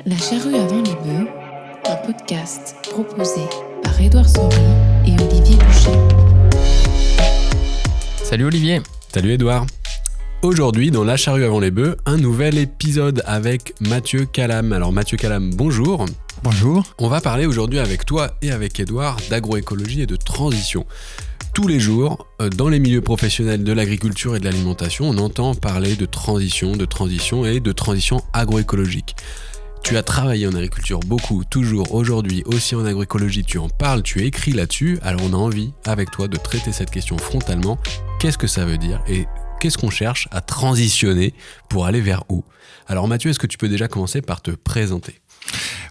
La charrue avant les bœufs, un podcast proposé par Édouard Saury et Olivier Boucher. Salut Olivier. Salut Édouard. Aujourd'hui, dans La charrue avant les bœufs, un nouvel épisode avec Mathieu Calam. Alors Mathieu Calam, bonjour. Bonjour. On va parler aujourd'hui avec toi et avec Édouard d'agroécologie et de transition. Tous les jours, dans les milieux professionnels de l'agriculture et de l'alimentation, on entend parler de transition et de transition agroécologique. Tu as travaillé en agriculture beaucoup, toujours, aujourd'hui, aussi en agroécologie, tu en parles, tu écris là-dessus, alors on a envie, avec toi, de traiter cette question frontalement. Qu'est-ce que ça veut dire et qu'est-ce qu'on cherche à transitionner pour aller vers où ? Alors Mathieu, est-ce que tu peux déjà commencer par te présenter ?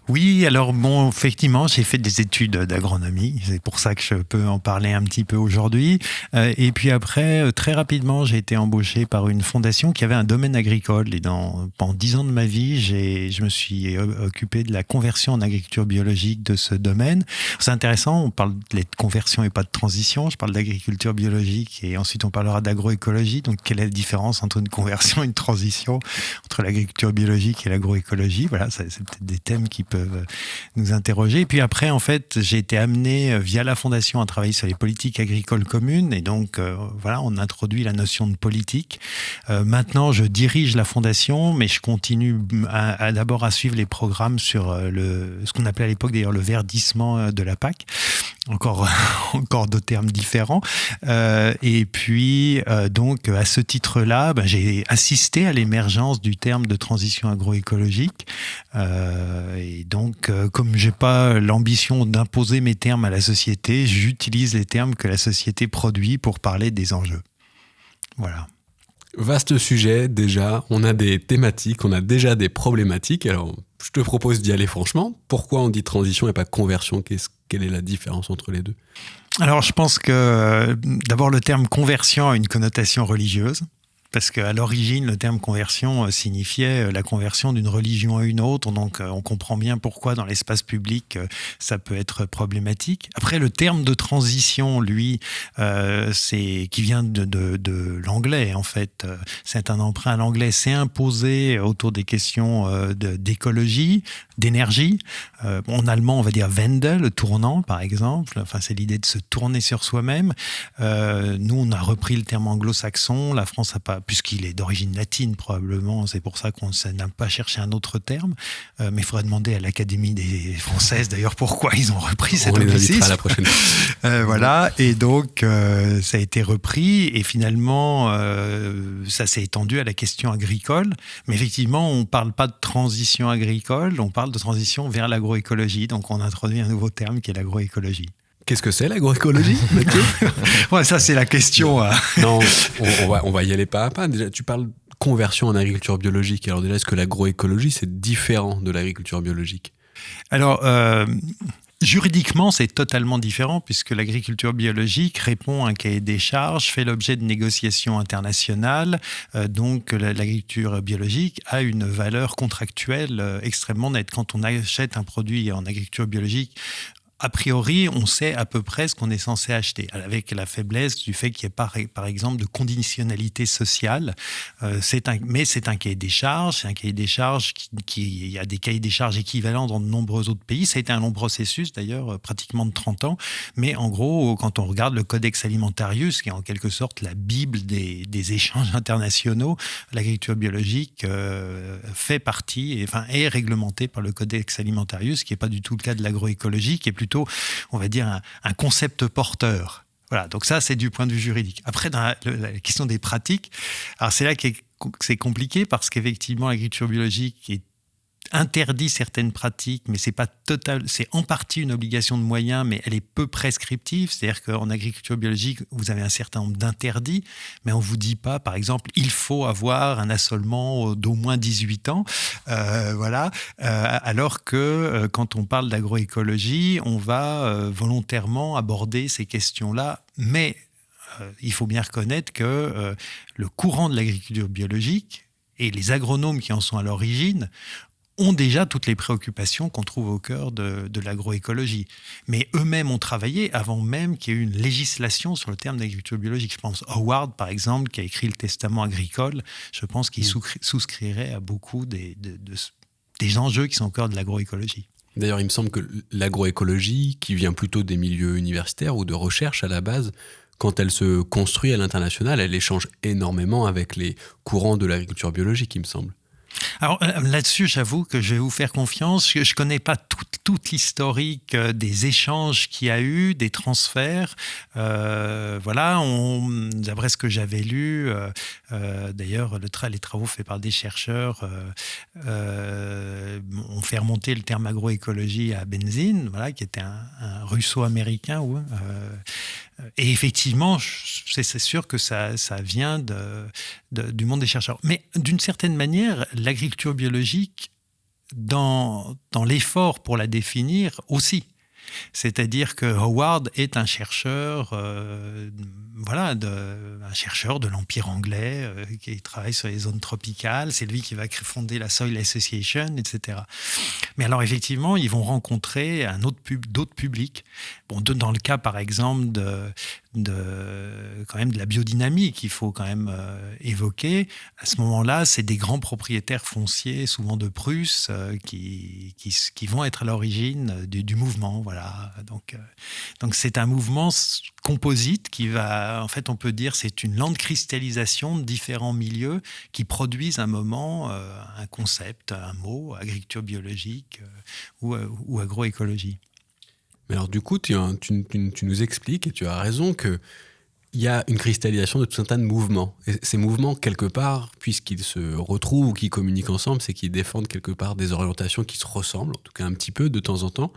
Oui, alors bon, effectivement, j'ai fait des études d'agronomie, c'est pour ça que je peux en parler un petit peu aujourd'hui. Et puis après, très rapidement, j'ai été embauché par une fondation qui avait un domaine agricole. Et pendant 10 ans de ma vie, je me suis occupé de la conversion en agriculture biologique de ce domaine. C'est intéressant, on parle de conversion et pas de transition. Je parle d'agriculture biologique et ensuite on parlera d'agroécologie. Donc, quelle est la différence entre une conversion et une transition, entre l'agriculture biologique et l'agroécologie ? Voilà, c'est peut-être des thèmes qui peuvent nous interroger. Et puis après, en fait, j'ai été amené via la Fondation à travailler sur les politiques agricoles communes. Et donc, voilà, on introduit la notion de politique. Maintenant, je dirige la Fondation, mais je continue d'abord à suivre les programmes sur ce qu'on appelait à l'époque d'ailleurs le verdissement de la PAC. Encore deux termes différents. Et puis, donc, à ce titre-là, j'ai assisté à l'émergence du terme de transition agroécologique. Et donc, comme j'ai pas l'ambition d'imposer mes termes à la société, j'utilise les termes que la société produit pour parler des enjeux. Voilà. Vaste sujet, déjà, on a des thématiques, on a déjà des problématiques. Alors, je te propose d'y aller franchement. Pourquoi on dit transition et pas conversion ? Quelle est la différence entre les deux ? Alors, je pense que d'abord, le terme conversion a une connotation religieuse. Parce qu'à l'origine, le terme conversion signifiait la conversion d'une religion à une autre. Donc, on comprend bien pourquoi dans l'espace public, ça peut être problématique. Après, le terme de transition, lui, qui vient de l'anglais, en fait. C'est un emprunt à l'anglais. C'est imposé autour des questions d'écologie, d'énergie. En allemand, on va dire Wende, le tournant, par exemple. Enfin, c'est l'idée de se tourner sur soi-même. Nous, on a repris le terme anglo-saxon. La France n'a pas, puisqu'il est d'origine latine probablement, c'est pour ça qu'on n'a pas cherché un autre terme, mais il faudrait demander à l'Académie des Françaises d'ailleurs pourquoi ils ont repris cet anglicisme. On les invitera à la prochaine fois. Voilà, et donc ça a été repris et finalement ça s'est étendu à la question agricole, mais effectivement on ne parle pas de transition agricole, on parle de transition vers l'agroécologie, donc on introduit un nouveau terme qui est l'agroécologie. Qu'est-ce que c'est l'agroécologie, Mathieu ? Ouais, ça c'est la question. Non, on va y aller pas à pas. Déjà, tu parles de conversion en agriculture biologique. Alors déjà, est-ce que l'agroécologie, c'est différent de l'agriculture biologique ? Alors, juridiquement, c'est totalement différent puisque l'agriculture biologique répond à un cahier des charges, fait l'objet de négociations internationales. Donc, l'agriculture biologique a une valeur contractuelle extrêmement nette. Quand on achète un produit en agriculture biologique, a priori, on sait à peu près ce qu'on est censé acheter, avec la faiblesse du fait qu'il n'y ait pas, par exemple, de conditionnalité sociale. Mais c'est un cahier des charges. C'est un cahier des charges il y a des cahiers des charges équivalents dans de nombreux autres pays. Ça a été un long processus, d'ailleurs, pratiquement de 30 ans. Mais en gros, quand on regarde le Codex Alimentarius, qui est en quelque sorte la Bible des échanges internationaux, l'agriculture biologique fait partie, est réglementée par le Codex Alimentarius, qui n'est pas du tout le cas de l'agroécologie, qui est plutôt, on va dire, un concept porteur. Voilà, donc ça, c'est du point de vue juridique. Après, dans la question des pratiques, alors c'est là que c'est compliqué parce qu'effectivement, l'agriculture biologique interdit certaines pratiques, mais c'est pas total. C'est en partie une obligation de moyens, mais elle est peu prescriptive. C'est-à-dire qu'en agriculture biologique, vous avez un certain nombre d'interdits, mais on vous dit pas, par exemple, il faut avoir un assolement d'au moins 18 ans. Voilà. Alors que quand on parle d'agroécologie, on va volontairement aborder ces questions-là, mais il faut bien reconnaître que le courant de l'agriculture biologique et les agronomes qui en sont à l'origine ont déjà toutes les préoccupations qu'on trouve au cœur de l'agroécologie. Mais eux-mêmes ont travaillé avant même qu'il y ait eu une législation sur le terme d'agriculture biologique. Je pense Howard, par exemple, qui a écrit le Testament agricole, je pense qu'il souscrirait à beaucoup des enjeux qui sont encore de l'agroécologie. D'ailleurs, il me semble que l'agroécologie, qui vient plutôt des milieux universitaires ou de recherche à la base, quand elle se construit à l'international, elle échange énormément avec les courants de l'agriculture biologique, il me semble. Alors là-dessus, j'avoue que je vais vous faire confiance. Je ne connais pas toute l'historique des échanges qu'il y a eu, des transferts. Voilà, d'après ce que j'avais lu, d'ailleurs, les travaux faits par des chercheurs ont fait remonter le terme agroécologie à Benzine, voilà, qui était un russo-américain. Et effectivement, c'est sûr que ça vient du monde des chercheurs. Mais d'une certaine manière, l'agriculture biologique, dans l'effort pour la définir aussi. C'est-à-dire que Howard est un chercheur, un chercheur de l'Empire anglais qui travaille sur les zones tropicales. C'est lui qui va fonder la Soil Association, etc. Mais alors effectivement, ils vont rencontrer d'autres publics. Bon, dans le cas, par exemple, quand même de la biodynamie qu'il faut quand même évoquer. À ce moment-là, c'est des grands propriétaires fonciers, souvent de Prusse, qui vont être à l'origine du mouvement. Voilà. Donc c'est un mouvement composite qui va, en fait, on peut dire, c'est une lente cristallisation de différents milieux qui produisent à un moment un concept, un mot, agriculture biologique ou agroécologie. Mais alors du coup, tu nous expliques, et tu as raison, qu'il y a une cristallisation de tout un tas de mouvements. Et ces mouvements, quelque part, puisqu'ils se retrouvent ou qu'ils communiquent ensemble, c'est qu'ils défendent quelque part des orientations qui se ressemblent, en tout cas un petit peu de temps en temps.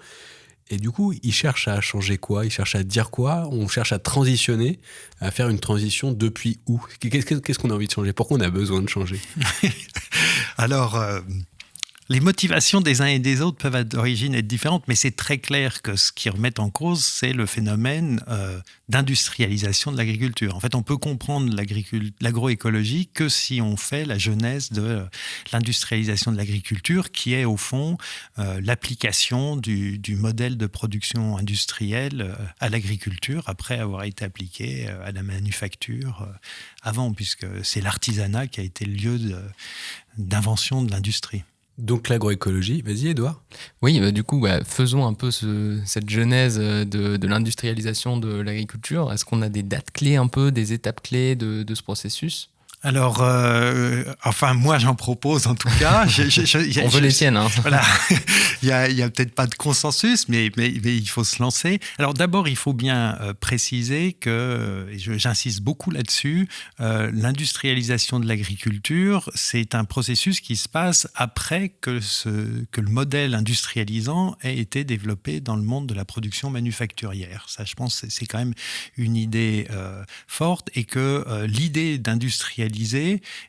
Et du coup, ils cherchent à changer quoi? Ils cherchent à dire quoi? On cherche à transitionner, à faire une transition depuis où? Qu'est-ce qu'on a envie de changer? Pourquoi on a besoin de changer? Alors... les motivations des uns et des autres peuvent d'origine être différentes, mais c'est très clair que ce qui remet en cause, c'est le phénomène d'industrialisation de l'agriculture. En fait, on peut comprendre l'agroécologie que si on fait la genèse de l'industrialisation de l'agriculture, qui est au fond l'application du modèle de production industrielle à l'agriculture, après avoir été appliqué à la manufacture avant, puisque c'est l'artisanat qui a été le lieu d'invention de l'industrie. Donc l'agroécologie, vas-y Édouard. Oui, du coup, faisons un peu cette genèse de l'industrialisation de l'agriculture. Est-ce qu'on a des dates clés un peu, des étapes clés de ce processus ? Alors, moi j'en propose en tout cas. On veut les tiennes. Hein. Voilà. Il y a peut-être pas de consensus, mais il faut se lancer. Alors d'abord, il faut bien préciser que, et j'insiste beaucoup là-dessus, l'industrialisation de l'agriculture, c'est un processus qui se passe après que le modèle industrialisant ait été développé dans le monde de la production manufacturière. Ça, je pense, c'est quand même une idée forte, et que l'idée d'industrialiser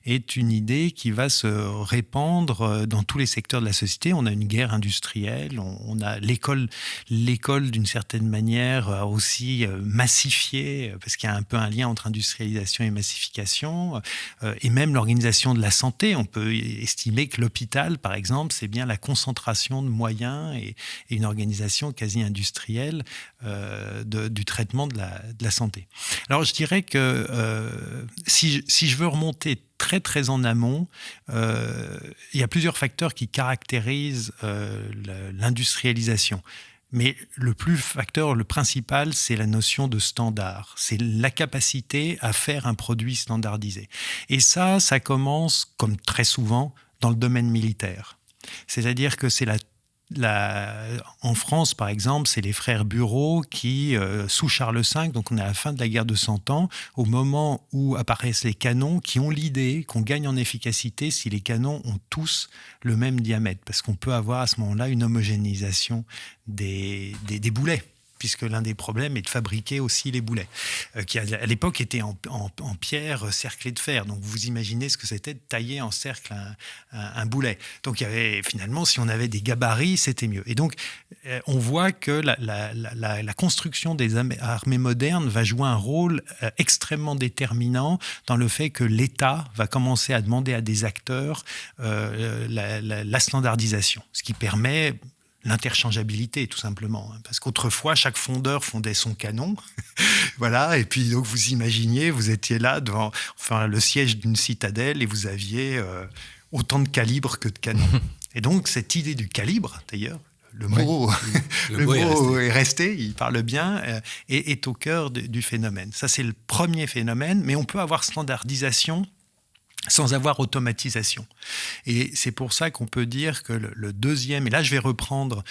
est une idée qui va se répandre dans tous les secteurs de la société. On a une guerre industrielle, on a l'école d'une certaine manière a aussi massifié, parce qu'il y a un peu un lien entre industrialisation et massification, et même l'organisation de la santé. On peut estimer que l'hôpital, par exemple, c'est bien la concentration de moyens et une organisation quasi industrielle du traitement de la santé. Alors je dirais que si je veux remonter très très en amont, il y a plusieurs facteurs qui caractérisent l'industrialisation. Mais le principal, c'est la notion de standard. C'est la capacité à faire un produit standardisé. Et ça commence, comme très souvent, dans le domaine militaire. C'est-à-dire que c'est en France, par exemple, c'est les frères Bureau qui, sous Charles V, donc on est à la fin de la guerre de 100 ans, au moment où apparaissent les canons, qui ont l'idée qu'on gagne en efficacité si les canons ont tous le même diamètre, parce qu'on peut avoir à ce moment-là une homogénéisation des boulets, puisque l'un des problèmes est de fabriquer aussi les boulets, qui à l'époque étaient en pierre cerclée de fer. Donc vous imaginez ce que c'était de tailler en cercle un boulet. Donc il y avait, finalement, si on avait des gabarits, c'était mieux. Et donc on voit que la construction des armées modernes va jouer un rôle extrêmement déterminant dans le fait que l'État va commencer à demander à des acteurs la standardisation, ce qui permet l'interchangeabilité, tout simplement. Parce qu'autrefois, chaque fondeur fondait son canon. Voilà. Et puis, donc, vous imaginiez, vous étiez là devant le siège d'une citadelle et vous aviez autant de calibres que de canons. Et donc, cette idée du calibre, d'ailleurs, le Ouais. mot, Le mot est est resté, il parle bien, et est au cœur du phénomène. Ça, c'est le premier phénomène, mais on peut avoir standardisation sans avoir automatisation. Et c'est pour ça qu'on peut dire que le deuxième, et là je vais reprendre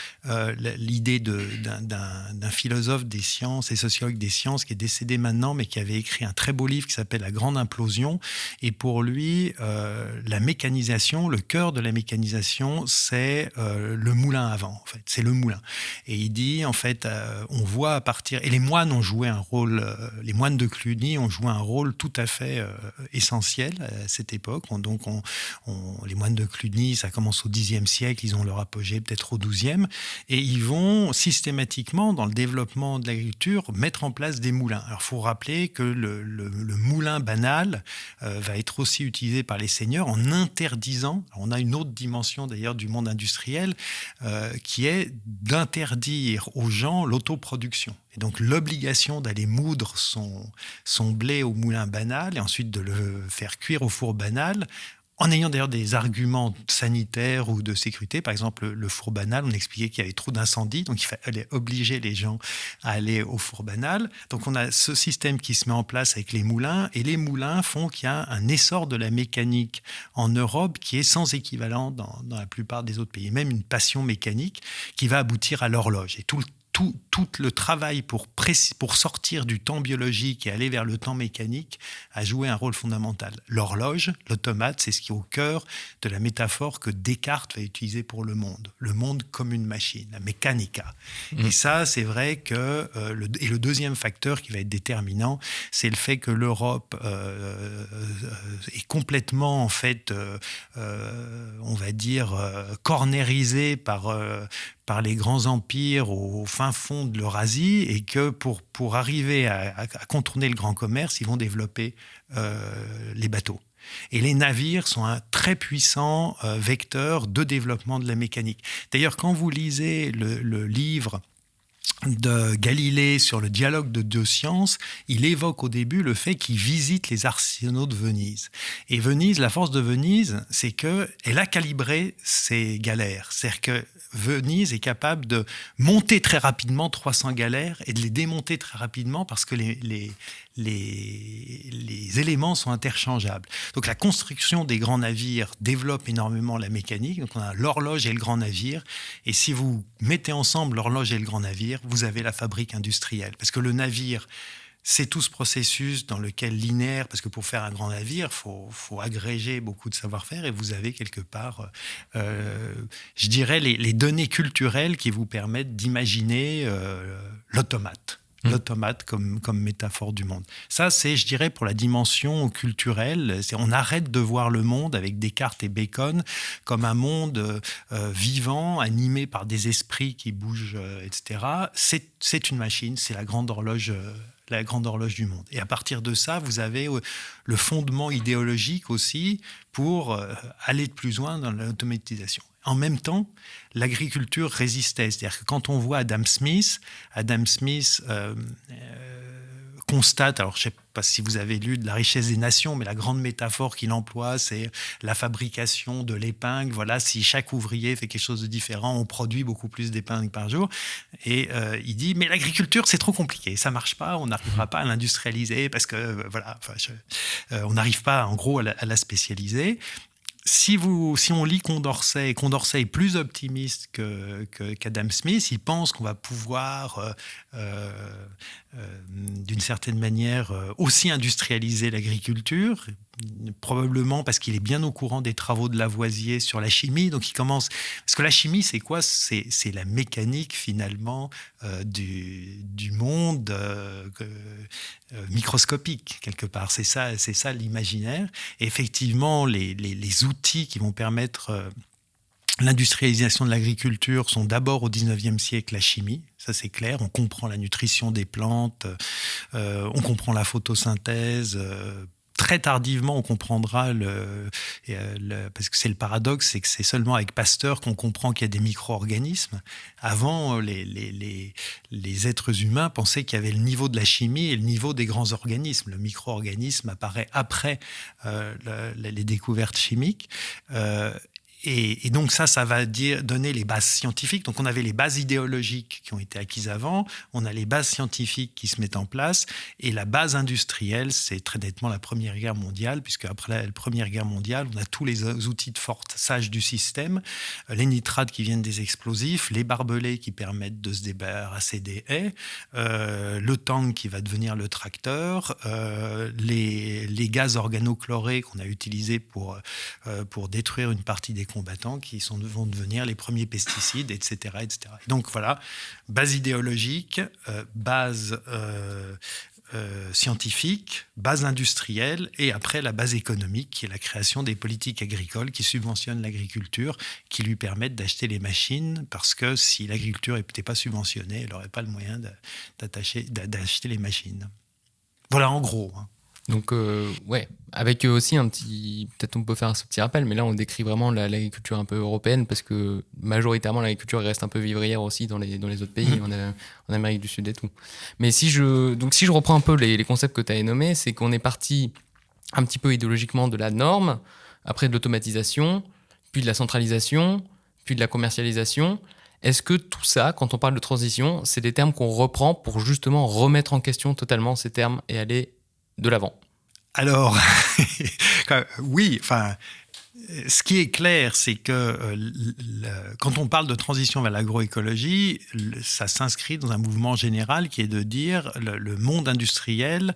l'idée d'un philosophe des sciences et sociologue des sciences qui est décédé maintenant, mais qui avait écrit un très beau livre qui s'appelle La Grande Implosion. Et pour lui, la mécanisation, le cœur de la mécanisation, c'est le moulin à vent, en fait. C'est le moulin. Et il dit, en fait, on voit à partir... Et les moines ont joué un rôle, les moines de Cluny ont joué un rôle tout à fait essentiel à cette époque. Donc, les moines de Cluny, ça commence au Xe siècle, ils ont leur apogée peut-être au XIIe, et ils vont systématiquement, dans le développement de l'agriculture, mettre en place des moulins. Alors, il faut rappeler que le moulin banal va être aussi utilisé par les seigneurs en interdisant, on a une autre dimension d'ailleurs du monde industriel, qui est d'interdire aux gens l'autoproduction. Et donc l'obligation d'aller moudre son blé au moulin banal et ensuite de le faire cuire au four banal, en ayant d'ailleurs des arguments sanitaires ou de sécurité. Par exemple, le four banal, on expliquait qu'il y avait trop d'incendies, donc il fallait obliger les gens à aller au four banal. Donc on a ce système qui se met en place avec les moulins, et les moulins font qu'il y a un essor de la mécanique en Europe qui est sans équivalent dans la plupart des autres pays. Même une passion mécanique qui va aboutir à l'horloge. Et tout le travail pour sortir du temps biologique et aller vers le temps mécanique a joué un rôle fondamental. L'horloge, l'automate, c'est ce qui est au cœur de la métaphore que Descartes va utiliser pour le monde comme une machine, la mechanica. Et ça, c'est vrai que... le deuxième facteur qui va être déterminant, c'est le fait que l'Europe est complètement, en fait, on va dire, cornérisée par les grands empires au fin fond de l'Eurasie, et que pour arriver à contourner le grand commerce, ils vont développer les bateaux. Et les navires sont un très puissant vecteur de développement de la mécanique. D'ailleurs, quand vous lisez le livre de Galilée sur le dialogue de deux sciences, il évoque au début le fait qu'il visite les arsenaux de Venise. Et Venise, la force de Venise, c'est qu'elle a calibré ses galères. C'est-à-dire que Venise est capable de monter très rapidement 300 galères et de les démonter très rapidement parce que les éléments sont interchangeables. Donc la construction des grands navires développe énormément la mécanique. Donc on a l'horloge et le grand navire. Et si vous mettez ensemble l'horloge et le grand navire, vous avez la fabrique industrielle. Parce que le navire, c'est tout ce processus dans lequel linéaire, parce que pour faire un grand navire, il faut agréger beaucoup de savoir-faire, et vous avez quelque part, je dirais, les données culturelles qui vous permettent d'imaginer l'automate. L'automate comme métaphore du monde. Ça, c'est, je dirais, pour la dimension culturelle. On arrête de voir le monde avec Descartes et Bacon comme un monde vivant, animé par des esprits qui bougent, etc. C'est une machine, c'est la grande horloge du monde. Et à partir de ça, vous avez le fondement idéologique aussi pour aller de plus loin dans l'automatisation. En même temps, l'agriculture résistait. C'est-à-dire que quand on voit Adam Smith constate, alors je ne sais pas si vous avez lu de La richesse des nations, mais la grande métaphore qu'il emploie, c'est la fabrication de l'épingle. Voilà, si chaque ouvrier fait quelque chose de différent, on produit beaucoup plus d'épingles par jour. Et il dit, mais l'agriculture, c'est trop compliqué, ça ne marche pas, on n'arrivera pas à l'industrialiser parce que, on n'arrive pas, en gros, à la spécialiser. Si on lit Condorcet, et Condorcet est plus optimiste qu'Adam Smith, il pense qu'on va pouvoir, d'une certaine manière, aussi industrialiser l'agriculture, probablement parce qu'il est bien au courant des travaux de Lavoisier sur la chimie. Donc il commence... Parce que la chimie, c'est quoi ? C'est la mécanique, finalement, du monde microscopique, quelque part. C'est ça l'imaginaire. Et effectivement, les outils qui vont permettre l'industrialisation de l'agriculture sont d'abord au XIXe siècle la chimie. Ça, c'est clair. On comprend la nutrition des plantes, on comprend la photosynthèse. Très tardivement, on comprendra parce que c'est le paradoxe, c'est que c'est seulement avec Pasteur qu'on comprend qu'il y a des micro-organismes. Avant, les êtres humains pensaient qu'il y avait le niveau de la chimie et le niveau des grands organismes. Le micro-organisme apparaît après les découvertes chimiques. Et donc ça va donner les bases scientifiques. Donc on avait les bases idéologiques qui ont été acquises avant, on a les bases scientifiques qui se mettent en place, et la base industrielle, c'est très nettement la Première Guerre mondiale, puisque après la Première Guerre mondiale, on a tous les outils de forçage du système, les nitrates qui viennent des explosifs, les barbelés qui permettent de se débarrasser des haies, le tank qui va devenir le tracteur, les gaz organochlorés qu'on a utilisés pour détruire une partie des combattants qui vont devenir les premiers pesticides, etc. etc. Donc voilà, base idéologique, base scientifique, base industrielle, et après la base économique, qui est la création des politiques agricoles qui subventionnent l'agriculture, qui lui permettent d'acheter les machines, parce que si l'agriculture n'était pas subventionnée, elle n'aurait pas le moyen d'acheter les machines. Voilà en gros. Donc, ouais, avec aussi un petit... Peut-être on peut faire ce petit rappel, mais là, on décrit vraiment l'agriculture un peu européenne, parce que majoritairement, l'agriculture reste un peu vivrière aussi dans les autres pays, en Amérique du Sud et tout. Mais si je reprends un peu les concepts que tu as nommés, c'est qu'on est parti un petit peu idéologiquement de la norme, après de l'automatisation, puis de la centralisation, puis de la commercialisation. Est-ce que tout ça, quand on parle de transition, c'est des termes qu'on reprend pour justement remettre en question totalement ces termes et aller de l'avant? Alors, oui, enfin, ce qui est clair, c'est que quand on parle de transition vers l'agroécologie, ça s'inscrit dans un mouvement général qui est de dire le monde industriel,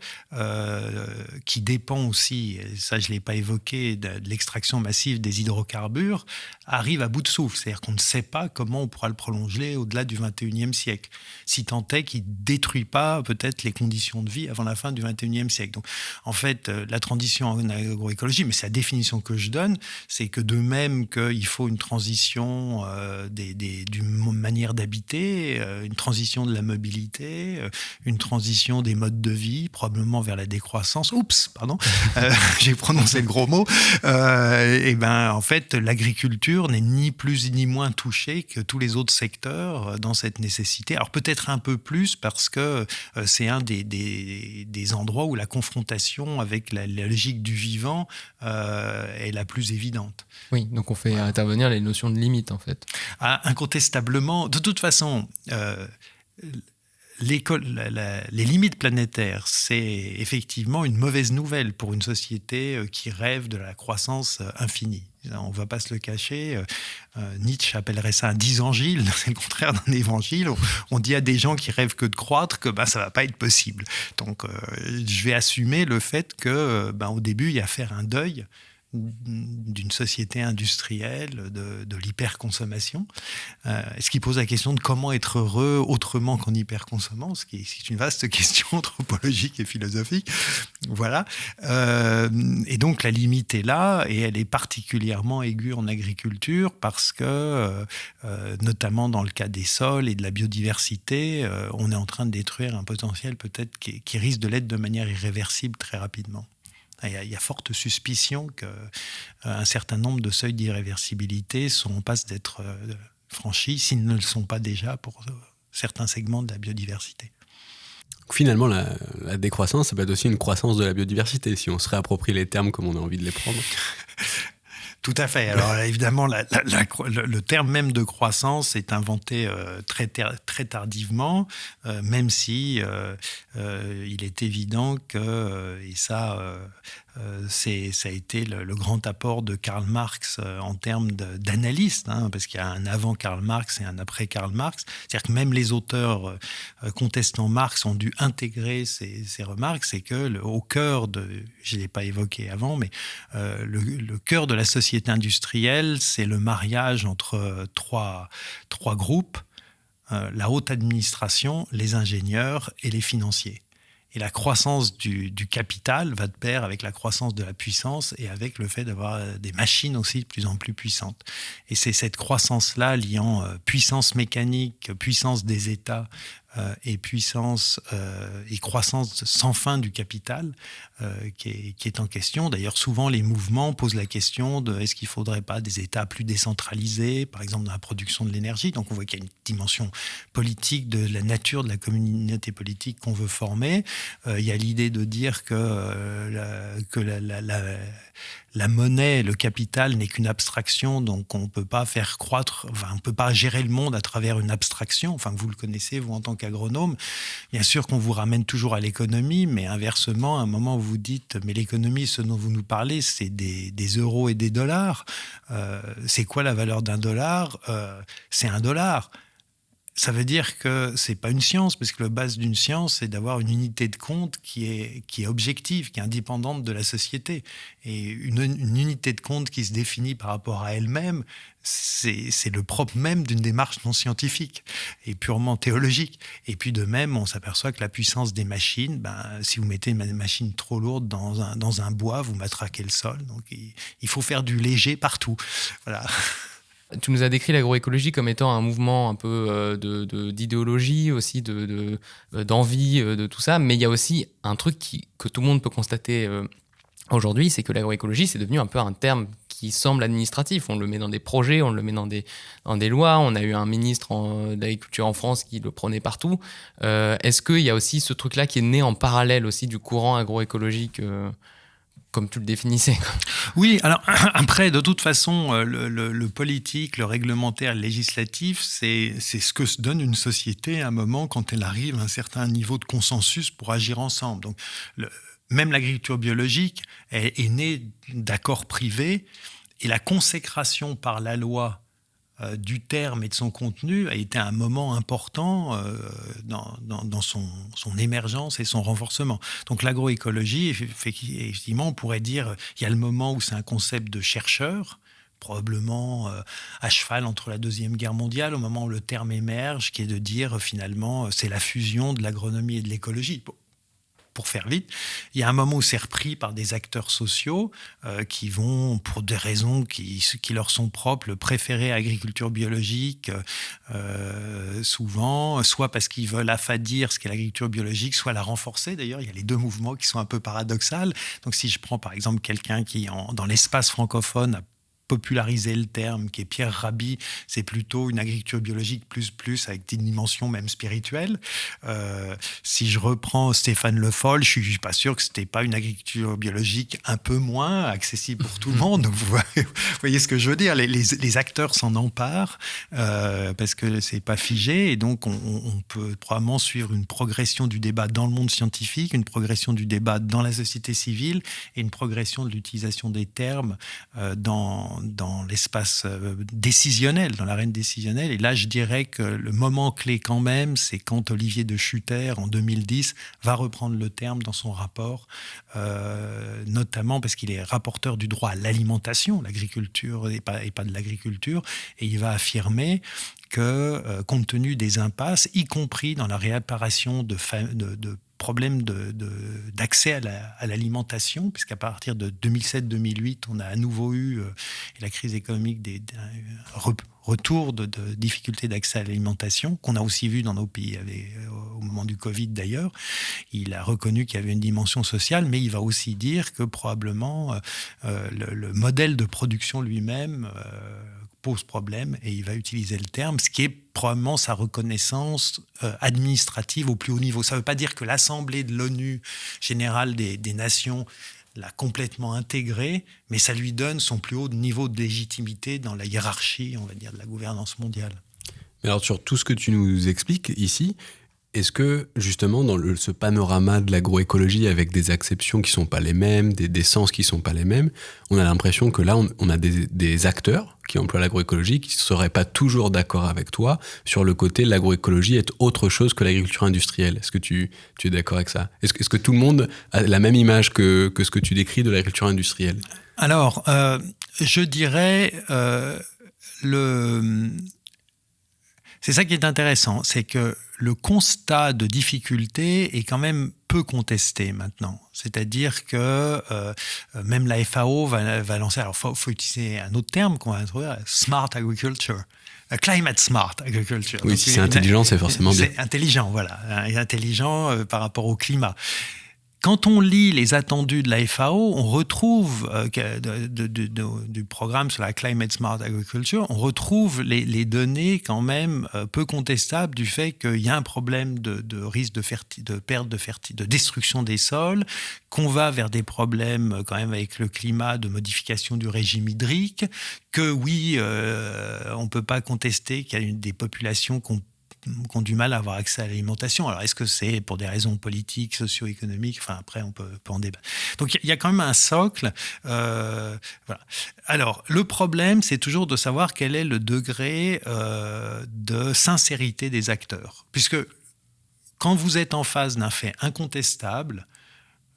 qui dépend aussi, et ça je ne l'ai pas évoqué, de l'extraction massive des hydrocarbures, arrive à bout de souffle. C'est-à-dire qu'on ne sait pas comment on pourra le prolonger au-delà du 21e siècle, si tant est qu'il ne détruit pas peut-être les conditions de vie avant la fin du 21e siècle. Donc, en fait, la transition en agroécologie, mais c'est la définition que je donne, c'est que de même qu'il faut une transition d'une manière d'habiter, une transition de la mobilité, une transition des modes de vie, probablement vers la décroissance. Oups, pardon, j'ai prononcé le gros mot. Et ben, en fait, l'agriculture n'est ni plus ni moins touchée que tous les autres secteurs dans cette nécessité. Alors peut-être un peu plus parce que c'est un des endroits où la confrontation avec la logique du vivant est la plus évidente. Oui, donc on fait intervenir les notions de limite en fait. Incontestablement. De toute façon, les limites planétaires, c'est effectivement une mauvaise nouvelle pour une société qui rêve de la croissance infinie. On ne va pas se le cacher. Nietzsche appellerait ça un disangile, c'est le contraire d'un évangile. On dit à des gens qui rêvent que de croître que ça ne va pas être possible. Donc, je vais assumer le fait que, au début, il y a à faire un deuil d'une société industrielle, de l'hyperconsommation, ce qui pose la question de comment être heureux autrement qu'en hyperconsommant, ce qui est une vaste question anthropologique et philosophique. Voilà. Et donc la limite est là, et elle est particulièrement aiguë en agriculture parce que, notamment dans le cas des sols et de la biodiversité, on est en train de détruire un potentiel peut-être qui risque de l'être de manière irréversible très rapidement. Il y a forte suspicion qu'un certain nombre de seuils d'irréversibilité sont en passe d'être franchis, s'ils ne le sont pas déjà pour certains segments de la biodiversité. Finalement, la décroissance, ça peut être aussi une croissance de la biodiversité, si on se réapproprie les termes comme on a envie de les prendre. Tout à fait. Alors évidemment, le terme même de croissance est inventé très tardivement, même si il est évident que, et ça a été le grand apport de Karl Marx en termes d'analyste, parce qu'il y a un avant Karl Marx et un après Karl Marx. C'est-à-dire que même les auteurs contestant Marx ont dû intégrer ces remarques. C'est que au cœur je ne l'ai pas évoqué avant, mais le cœur de la société industrielle, c'est le mariage entre trois groupes, la haute administration, les ingénieurs et les financiers. Et la croissance du capital va de pair avec la croissance de la puissance et avec le fait d'avoir des machines aussi de plus en plus puissantes. Et c'est cette croissance-là liant puissance mécanique, puissance des États et puissance et croissance sans fin du capital qui est en question. D'ailleurs, souvent, les mouvements posent la question de est-ce qu'il ne faudrait pas des États plus décentralisés, par exemple dans la production de l'énergie. Donc, on voit qu'il y a une dimension politique de la nature de la communauté politique qu'on veut former. Il y a l'idée de dire que la monnaie, le capital n'est qu'une abstraction, donc on ne peut pas faire croître, on ne peut pas gérer le monde à travers une abstraction. Enfin, vous le connaissez, vous, en tant qu'agronome. Bien sûr qu'on vous ramène toujours à l'économie, mais inversement, à un moment où vous dites, mais l'économie, ce dont vous nous parlez, c'est des euros et des dollars. C'est quoi la valeur d'un dollar ? C'est $1. Ça veut dire que c'est pas une science, parce que la base d'une science, c'est d'avoir une unité de compte qui est objective, qui est indépendante de la société. Et une unité de compte qui se définit par rapport à elle-même, c'est le propre même d'une démarche non scientifique et purement théologique. Et puis de même, on s'aperçoit que la puissance des machines, si vous mettez une machine trop lourde dans un bois, vous matraquez le sol. Donc il faut faire du léger partout. Voilà. Tu nous as décrit l'agroécologie comme étant un mouvement un peu d'idéologie, aussi d'envie, de tout ça. Mais il y a aussi un truc que tout le monde peut constater aujourd'hui, c'est que l'agroécologie, c'est devenu un peu un terme qui semble administratif. On le met dans des projets, on le met dans des lois. On a eu un ministre d'Agriculture en France qui le prenait partout. Est-ce qu'il y a aussi ce truc-là qui est né en parallèle aussi du courant agroécologique comme tu le définissais? Oui, alors après, de toute façon, le politique, le réglementaire, le législatif, c'est ce que se donne une société à un moment quand elle arrive à un certain niveau de consensus pour agir ensemble. Donc, même l'agriculture biologique est née d'accords privés, et la consécration par la loi du terme et de son contenu a été un moment important dans son émergence et son renforcement. Donc l'agroécologie, effectivement, on pourrait dire, il y a le moment où c'est un concept de chercheur, probablement à cheval entre la Deuxième Guerre mondiale, au moment où le terme émerge, qui est de dire finalement c'est la fusion de l'agronomie et de l'écologie. Pour faire vite, il y a un moment où c'est repris par des acteurs sociaux qui vont, pour des raisons qui leur sont propres, préférer l'agriculture biologique souvent, soit parce qu'ils veulent affadir ce qu'est l'agriculture biologique, soit la renforcer. D'ailleurs, il y a les deux mouvements qui sont un peu paradoxaux. Donc si je prends par exemple quelqu'un qui, dans l'espace francophone, a populariser le terme, qui est Pierre Rabhi, c'est plutôt une agriculture biologique plus avec une dimension même spirituelle. Si je reprends Stéphane Le Foll, je suis pas sûr que c'était pas une agriculture biologique un peu moins accessible pour tout le monde. Donc vous voyez ce que je veux dire. Les acteurs s'en emparent parce que c'est pas figé, et donc on peut probablement suivre une progression du débat dans le monde scientifique, une progression du débat dans la société civile et une progression de l'utilisation des termes dans l'espace décisionnel, dans l'arène décisionnelle. Et là, je dirais que le moment clé quand même, c'est quand Olivier de Schutter, en 2010, va reprendre le terme dans son rapport, notamment parce qu'il est rapporteur du droit à l'alimentation, l'agriculture et pas de l'agriculture, et il va affirmer que, compte tenu des impasses, y compris dans la réapparition de problèmes d'accès à l'alimentation, puisqu'à partir de 2007-2008, on a à nouveau eu, et la crise économique, retour de difficultés d'accès à l'alimentation, qu'on a aussi vu dans nos pays au moment du Covid d'ailleurs. Il a reconnu qu'il y avait une dimension sociale, mais il va aussi dire que probablement le modèle de production lui-même pose problème, et il va utiliser le terme, ce qui est probablement sa reconnaissance administrative au plus haut niveau. Ça ne veut pas dire que l'Assemblée de l'ONU générale des Nations l'a complètement intégré, mais ça lui donne son plus haut niveau de légitimité dans la hiérarchie, on va dire, de la gouvernance mondiale. Mais alors, sur tout ce que tu nous expliques ici, est-ce que, justement, dans ce panorama de l'agroécologie, avec des acceptions qui ne sont pas les mêmes, des sens qui ne sont pas les mêmes, on a l'impression que là, on a des acteurs qui emploient l'agroécologie qui ne seraient pas toujours d'accord avec toi sur le côté l'agroécologie est autre chose que l'agriculture industrielle. Est-ce que tu es d'accord avec ça ? Est-ce que tout le monde a la même image que ce que tu décris de l'agriculture industrielle ? Alors, je dirais... C'est ça qui est intéressant, c'est que le constat de difficulté est quand même peu contesté maintenant. C'est-à-dire que même la FAO va lancer, alors il faut utiliser un autre terme qu'on va trouver, smart agriculture. Climate smart agriculture. Oui, donc, si c'est intelligent, c'est forcément bien. C'est intelligent, voilà. Intelligent par rapport au climat. Quand on lit les attendus de la FAO, on retrouve du programme sur la Climate Smart Agriculture, on retrouve les données quand même peu contestables du fait qu'il y a un problème de risque de perte de destruction des sols, qu'on va vers des problèmes quand même avec le climat, de modification du régime hydrique, que oui, on ne peut pas contester qu'il y a des populations qui ont du mal à avoir accès à l'alimentation. Alors, est-ce que c'est pour des raisons politiques, socio-économiques ? Enfin, après, on peut en débattre. Donc, il y a quand même un socle. Voilà. Alors, le problème, c'est toujours de savoir quel est le degré de sincérité des acteurs. Puisque quand vous êtes en face d'un fait incontestable,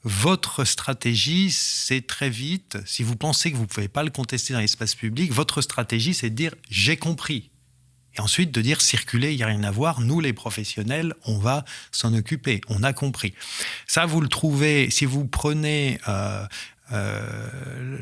votre stratégie, c'est très vite, si vous pensez que vous ne pouvez pas le contester dans l'espace public, votre stratégie, c'est de dire « j'ai compris ». Et ensuite de dire circuler, il n'y a rien à voir, nous les professionnels, on va s'en occuper, on a compris. Ça, vous le trouvez, si vous prenez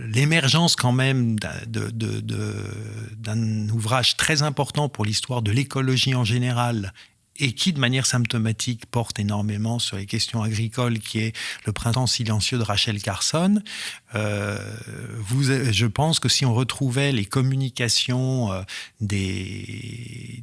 l'émergence quand même d'un ouvrage très important pour l'histoire de l'écologie en général, et qui, de manière symptomatique, porte énormément sur les questions agricoles, qui est Le printemps silencieux de Rachel Carson. Je pense que si on retrouvait les communications des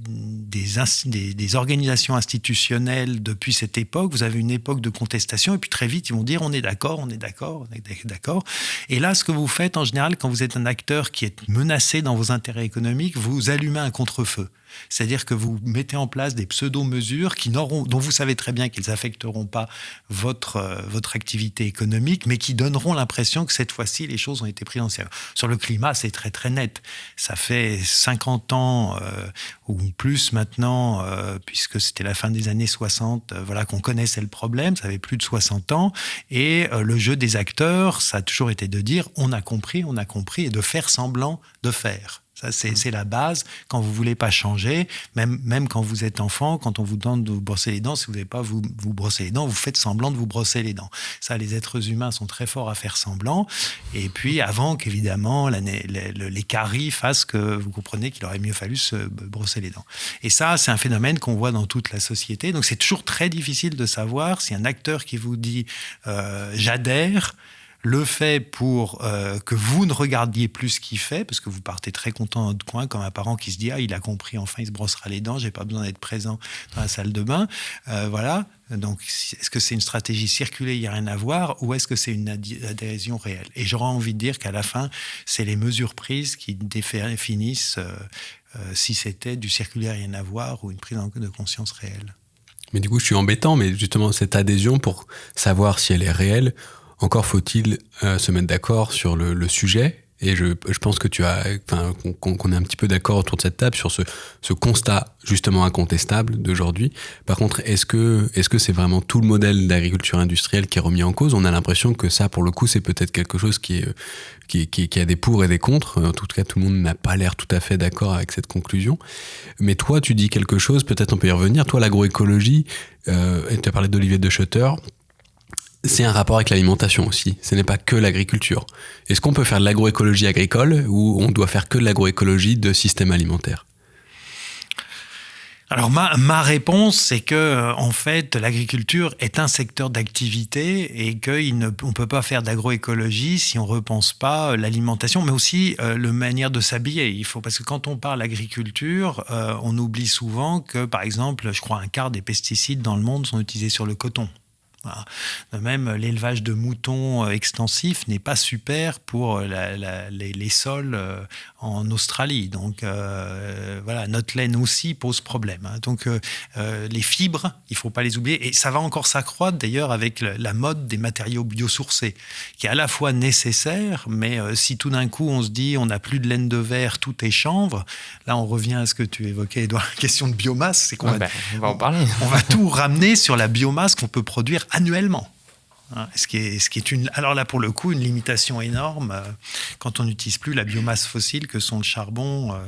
organisations institutionnelles depuis cette époque, vous avez une époque de contestation, et puis très vite, ils vont dire on est d'accord, on est d'accord, on est d'accord. Et là, ce que vous faites, en général, quand vous êtes un acteur qui est menacé dans vos intérêts économiques, vous allumez un contre-feu. C'est-à-dire que vous mettez en place des pseudo-mesures dont vous savez très bien qu'elles n'affecteront pas votre activité économique, mais qui donneront l'impression que cette fois-ci, les choses ont été prises en sérieux. Sur le climat, c'est très très net. Ça fait 50 ans ou plus maintenant, puisque c'était la fin des années 60, voilà, qu'on connaissait le problème, ça avait plus de 60 ans, et le jeu des acteurs, ça a toujours été de dire on a compris, et de faire semblant de faire. Ça, c'est la base. Quand vous ne voulez pas changer, même quand vous êtes enfant, quand on vous demande de vous brosser les dents, si vous ne voulez pas vous brosser les dents, vous faites semblant de vous brosser les dents. Ça, les êtres humains sont très forts à faire semblant. Et puis, avant qu'évidemment les caries fassent que vous comprenez qu'il aurait mieux fallu se brosser les dents. Et ça, c'est un phénomène qu'on voit dans toute la société. Donc, c'est toujours très difficile de savoir si un acteur qui vous dit « j'adhère », le fait pour que vous ne regardiez plus ce qu'il fait, parce que vous partez très content dans votre coin, comme un parent qui se dit « Ah, il a compris, enfin, il se brossera les dents, j'ai pas besoin d'être présent dans la salle de bain. » Voilà. Donc, est-ce que c'est une stratégie circulée, il n'y a rien à voir, ou est-ce que c'est une adhésion réelle ? Et j'aurais envie de dire qu'à la fin, c'est les mesures prises qui définissent si c'était du circulé, rien à voir, ou une prise de conscience réelle. Mais du coup, je suis embêtant, mais justement, cette adhésion, pour savoir si elle est réelle, encore faut-il se mettre d'accord sur le sujet. Et je pense que qu'on est un petit peu d'accord autour de cette table sur ce constat justement incontestable d'aujourd'hui. Par contre, est-ce que c'est vraiment tout le modèle d'agriculture industrielle qui est remis en cause ? On a l'impression que ça, pour le coup, c'est peut-être quelque chose qui a des pour et des contre. En tout cas, tout le monde n'a pas l'air tout à fait d'accord avec cette conclusion. Mais toi, tu dis quelque chose, peut-être on peut y revenir. Toi, l'agroécologie, tu as parlé d'Olivier De Schutter, c'est un rapport avec l'alimentation aussi. Ce n'est pas que l'agriculture. Est-ce qu'on peut faire de l'agroécologie agricole ou on doit faire que de l'agroécologie de système alimentaire ? Alors ma réponse, c'est que en fait, l'agriculture est un secteur d'activité et qu'on ne peut pas faire d'agroécologie si on repense pas l'alimentation, mais aussi la manière de s'habiller. Parce que quand on parle d'agriculture, on oublie souvent que, par exemple, je crois un quart des pesticides dans le monde sont utilisés sur le coton. Voilà. De même, l'élevage de moutons extensif n'est pas super pour les sols en Australie. Donc, voilà, notre laine aussi pose problème. Donc, les fibres, il ne faut pas les oublier. Et ça va encore s'accroître, d'ailleurs, avec la mode des matériaux biosourcés, qui est à la fois nécessaire, mais si tout d'un coup, on se dit on n'a plus de laine de verre, tout est chanvre, là, on revient à ce que tu évoquais, Edouard, la question de biomasse. C'est qu'on on va en parler. On va tout ramener sur la biomasse qu'on peut produire annuellement. Ce qui est alors là, pour le coup, une limitation énorme quand on n'utilise plus la biomasse fossile que sont le charbon,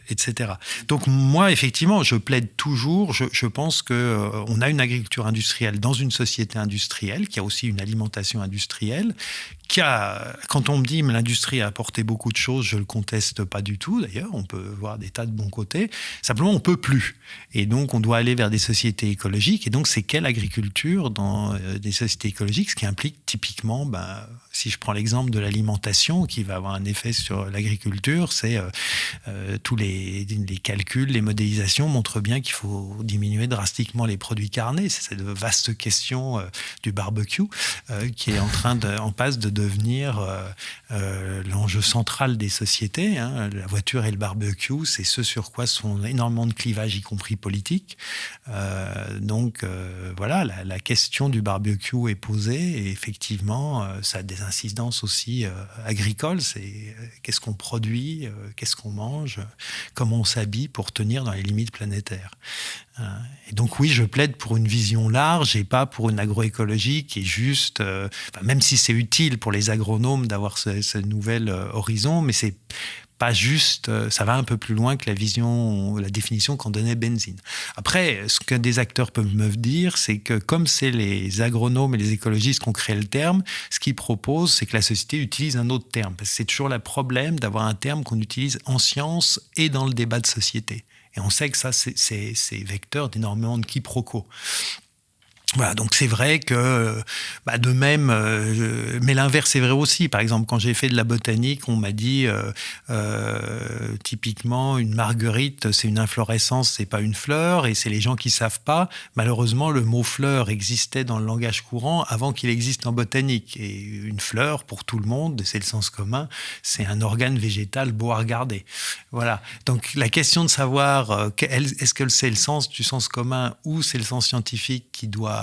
etc. Donc moi, effectivement, je plaide toujours, je pense qu'on a une agriculture industrielle dans une société industrielle qui a aussi une alimentation industrielle quand on me dit que l'industrie a apporté beaucoup de choses, je ne le conteste pas du tout d'ailleurs, on peut voir des tas de bons côtés, simplement on ne peut plus. Et donc on doit aller vers des sociétés écologiques, et donc c'est quelle agriculture dans des sociétés écologiques, ce qui implique typiquement, si je prends l'exemple de l'alimentation qui va avoir un effet sur l'agriculture, c'est tous les calculs, les modélisations montrent bien qu'il faut diminuer drastiquement les produits carnés. C'est cette vaste question du barbecue qui est en passe de devenir l'enjeu central des sociétés. La voiture et le barbecue, c'est ce sur quoi sont énormément de clivages, y compris politiques. Donc voilà, la question du barbecue est posée, et effectivement, ça a des incidences aussi agricoles. C'est qu'est-ce qu'on produit, qu'est-ce qu'on mange, comment on s'habille pour tenir dans les limites planétaires. Et donc oui, je plaide pour une vision large et pas pour une agroécologie qui est juste, même si c'est utile pour les agronomes d'avoir ce nouvel horizon, mais c'est pas juste, ça va un peu plus loin que la définition qu'en donnait Benzine. Après, ce que des acteurs peuvent me dire, c'est que comme c'est les agronomes et les écologistes qui ont créé le terme, ce qu'ils proposent, c'est que la société utilise un autre terme. Parce que c'est toujours le problème d'avoir un terme qu'on utilise en science et dans le débat de société. Et on sait que ça, c'est vecteur d'énormément de quiproquos. Voilà, donc c'est vrai que de même, mais l'inverse est vrai aussi. Par exemple, quand j'ai fait de la botanique, on m'a dit typiquement une marguerite, c'est une inflorescence, c'est pas une fleur, et c'est les gens qui savent pas. Malheureusement, le mot fleur existait dans le langage courant avant qu'il existe en botanique. Et une fleur, pour tout le monde, c'est le sens commun, c'est un organe végétal beau à regarder. Voilà. Donc la question de savoir est-ce que c'est le sens du sens commun ou c'est le sens scientifique qui doit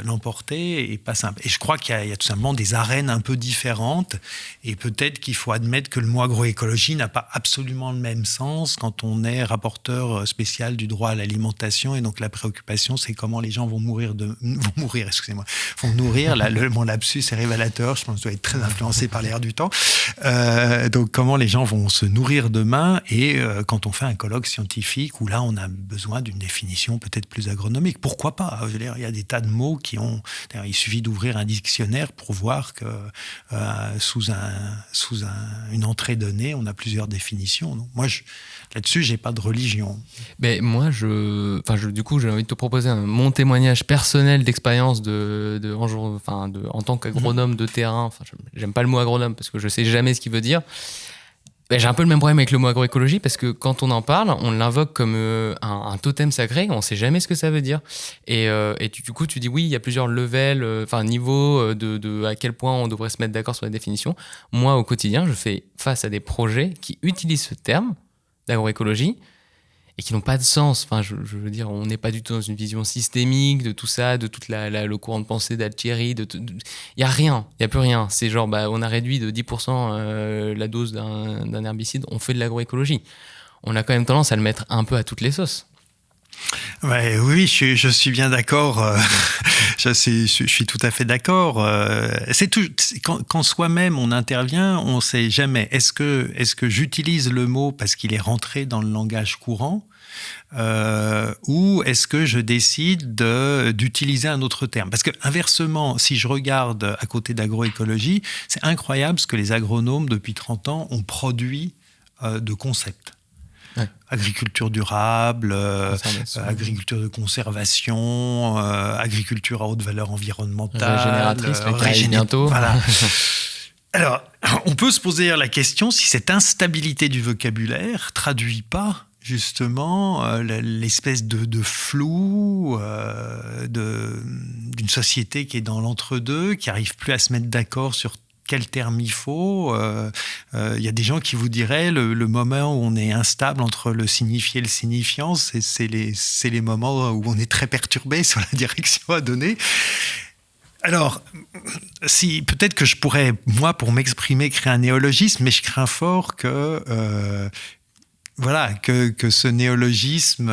l'emporter est pas simple. Et je crois qu'il y a tout simplement des arènes un peu différentes, et peut-être qu'il faut admettre que le mot agroécologie n'a pas absolument le même sens quand on est rapporteur spécial du droit à l'alimentation, et donc la préoccupation c'est comment les gens vont nourrir, mon lapsus est révélateur, je pense que je dois être très influencé par l'air du temps, donc comment les gens vont se nourrir demain, et quand on fait un colloque scientifique où là on a besoin d'une définition peut-être plus agronomique, pourquoi pas? Je veux dire, il y a des tas de mots qui ont... D'ailleurs, il suffit d'ouvrir un dictionnaire pour voir que sous une entrée donnée, on a plusieurs définitions. Donc, moi, là-dessus, j'ai pas de religion. Mais moi, du coup, j'ai envie de te proposer mon témoignage personnel d'expérience en tant qu'agronome de terrain. J'aime pas le mot agronome parce que je sais jamais ce qu'il veut dire. J'ai un peu le même problème avec le mot agroécologie, parce que quand on en parle, on l'invoque comme un totem sacré, on ne sait jamais ce que ça veut dire. Et du coup, tu dis oui, il y a plusieurs levels, niveaux de à quel point on devrait se mettre d'accord sur la définition. Moi, au quotidien, je fais face à des projets qui utilisent ce terme d'agroécologie et qui n'ont pas de sens. Je veux dire, on n'est pas du tout dans une vision systémique de tout ça, de toute le courant de pensée d'Althierry. Il n'y a rien, il n'y a plus rien. C'est genre, on a réduit de 10% la dose d'un herbicide, on fait de l'agroécologie. On a quand même tendance à le mettre un peu à toutes les sauces. Ouais, oui, je suis bien d'accord. Je suis tout à fait d'accord. Quand soi-même on intervient, on ne sait jamais. Est-ce que j'utilise le mot parce qu'il est rentré dans le langage courant, ou est-ce que je décide d'utiliser un autre terme? Parce que inversement, si je regarde à côté d'agroécologie, c'est incroyable ce que les agronomes depuis 30 ans ont produit de concepts. Ouais. Agriculture durable, agriculture de conservation, agriculture à haute valeur environnementale, régénératrice, bientôt. Voilà. Alors, on peut se poser la question si cette instabilité du vocabulaire traduit pas justement l'espèce de flou d'une société qui est dans l'entre-deux, qui n'arrive plus à se mettre d'accord sur quel terme il faut. Y a des gens qui vous diraient le moment où on est instable entre le signifié et le signifiant, c'est les moments où on est très perturbé sur la direction à donner. Alors, peut-être que je pourrais, moi, pour m'exprimer, créer un néologisme, mais je crains fort que ce néologisme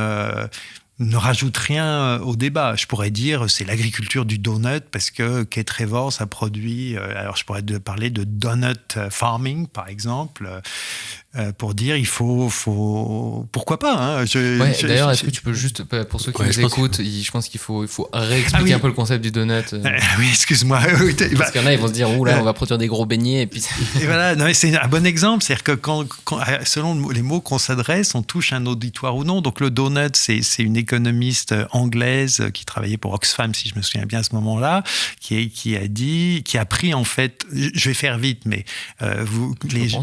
ne rajoute rien au débat. Je pourrais dire c'est l'agriculture du donut parce que Kay Trevor, ça produit... alors, je pourrais parler de donut farming, par exemple. pour dire il faut pourquoi pas. Hein, d'ailleurs, est-ce que tu peux juste, pour ceux qui nous écoutent, je pense qu'il faut réexpliquer un peu le concept du donut. Oui, excuse-moi. Parce qu'il y en a, ils vont se dire, là, on va produire des gros beignets. Et puis... et voilà, non, c'est un bon exemple. C'est-à-dire que quand, selon les mots qu'on s'adresse, on touche un auditoire ou non. Donc le donut, c'est une économiste anglaise qui travaillait pour Oxfam, si je me souviens bien à ce moment-là, qui a pris en fait, je vais faire vite, mais je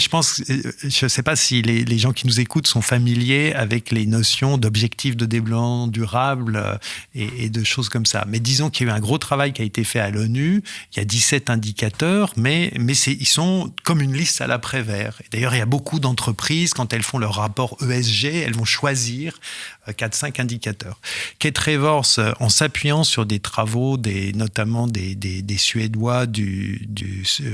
pense, je ne sais pas si les gens qui nous écoutent sont familiers avec les notions d'objectifs de développement durable et de choses comme ça. Mais disons qu'il y a eu un gros travail qui a été fait à l'ONU. Il y a 17 indicateurs, mais ils sont comme une liste à la Prévert. Et d'ailleurs, il y a beaucoup d'entreprises, quand elles font leur rapport ESG, elles vont choisir 4-5 indicateurs. Kate Raworth, en s'appuyant sur des travaux, notamment des Suédois du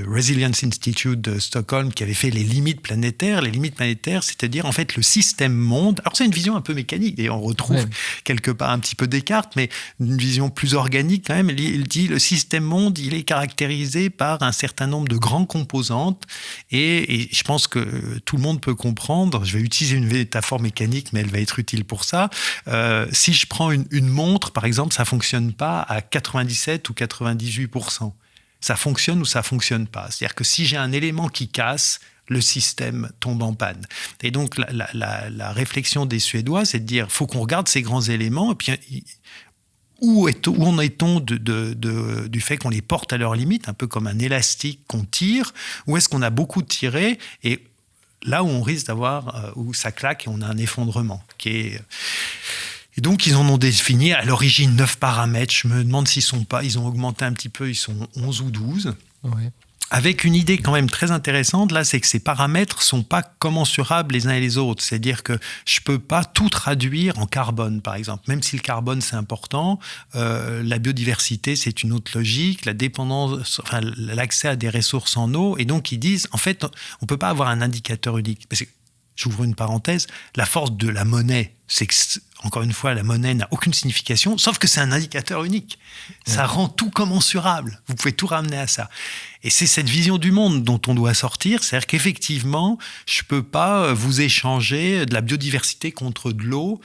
Resilience Institute de Stockholm, qui avaient fait les limites planétaires. Les limites planétaires, c'est-à-dire en fait le système monde. Alors c'est une vision un peu mécanique, et on retrouve quelque part un petit peu Descartes, mais une vision plus organique quand même. Il dit le système monde, il est caractérisé par un certain nombre de grandes composantes, et je pense que tout le monde peut comprendre. Je vais utiliser une métaphore mécanique, mais elle va être utile pour ça. Si je prends une montre, par exemple, ça ne fonctionne pas à 97 ou 98%. Ça fonctionne ou ça ne fonctionne pas. C'est-à-dire que si j'ai un élément qui casse, le système tombe en panne. Et donc, la réflexion des Suédois, c'est de dire il faut qu'on regarde ces grands éléments, et puis où en est-on du fait qu'on les porte à leur limite, un peu comme un élastique qu'on tire, ou est-ce qu'on a beaucoup tiré, et là où on risque d'avoir, où ça claque et on a un effondrement. Et donc, ils en ont défini à l'origine 9 paramètres. Je me demande ils ont augmenté un petit peu, ils sont 11 ou 12. Ouais. Avec une idée quand même très intéressante, là, c'est que ces paramètres ne sont pas commensurables les uns et les autres. C'est-à-dire que je ne peux pas tout traduire en carbone, par exemple. Même si le carbone, c'est important, la biodiversité, c'est une autre logique, la dépendance, enfin, l'accès à des ressources en eau. Et donc, ils disent, en fait, on ne peut pas avoir un indicateur unique. Parce que, j'ouvre une parenthèse, la force de la monnaie, c'est que, encore une fois, la monnaie n'a aucune signification, sauf que c'est un indicateur unique. Ça rend tout commensurable. Vous pouvez tout ramener à ça. Et c'est cette vision du monde dont on doit sortir. C'est-à-dire qu'effectivement, je ne peux pas vous échanger de la biodiversité contre de l'eau,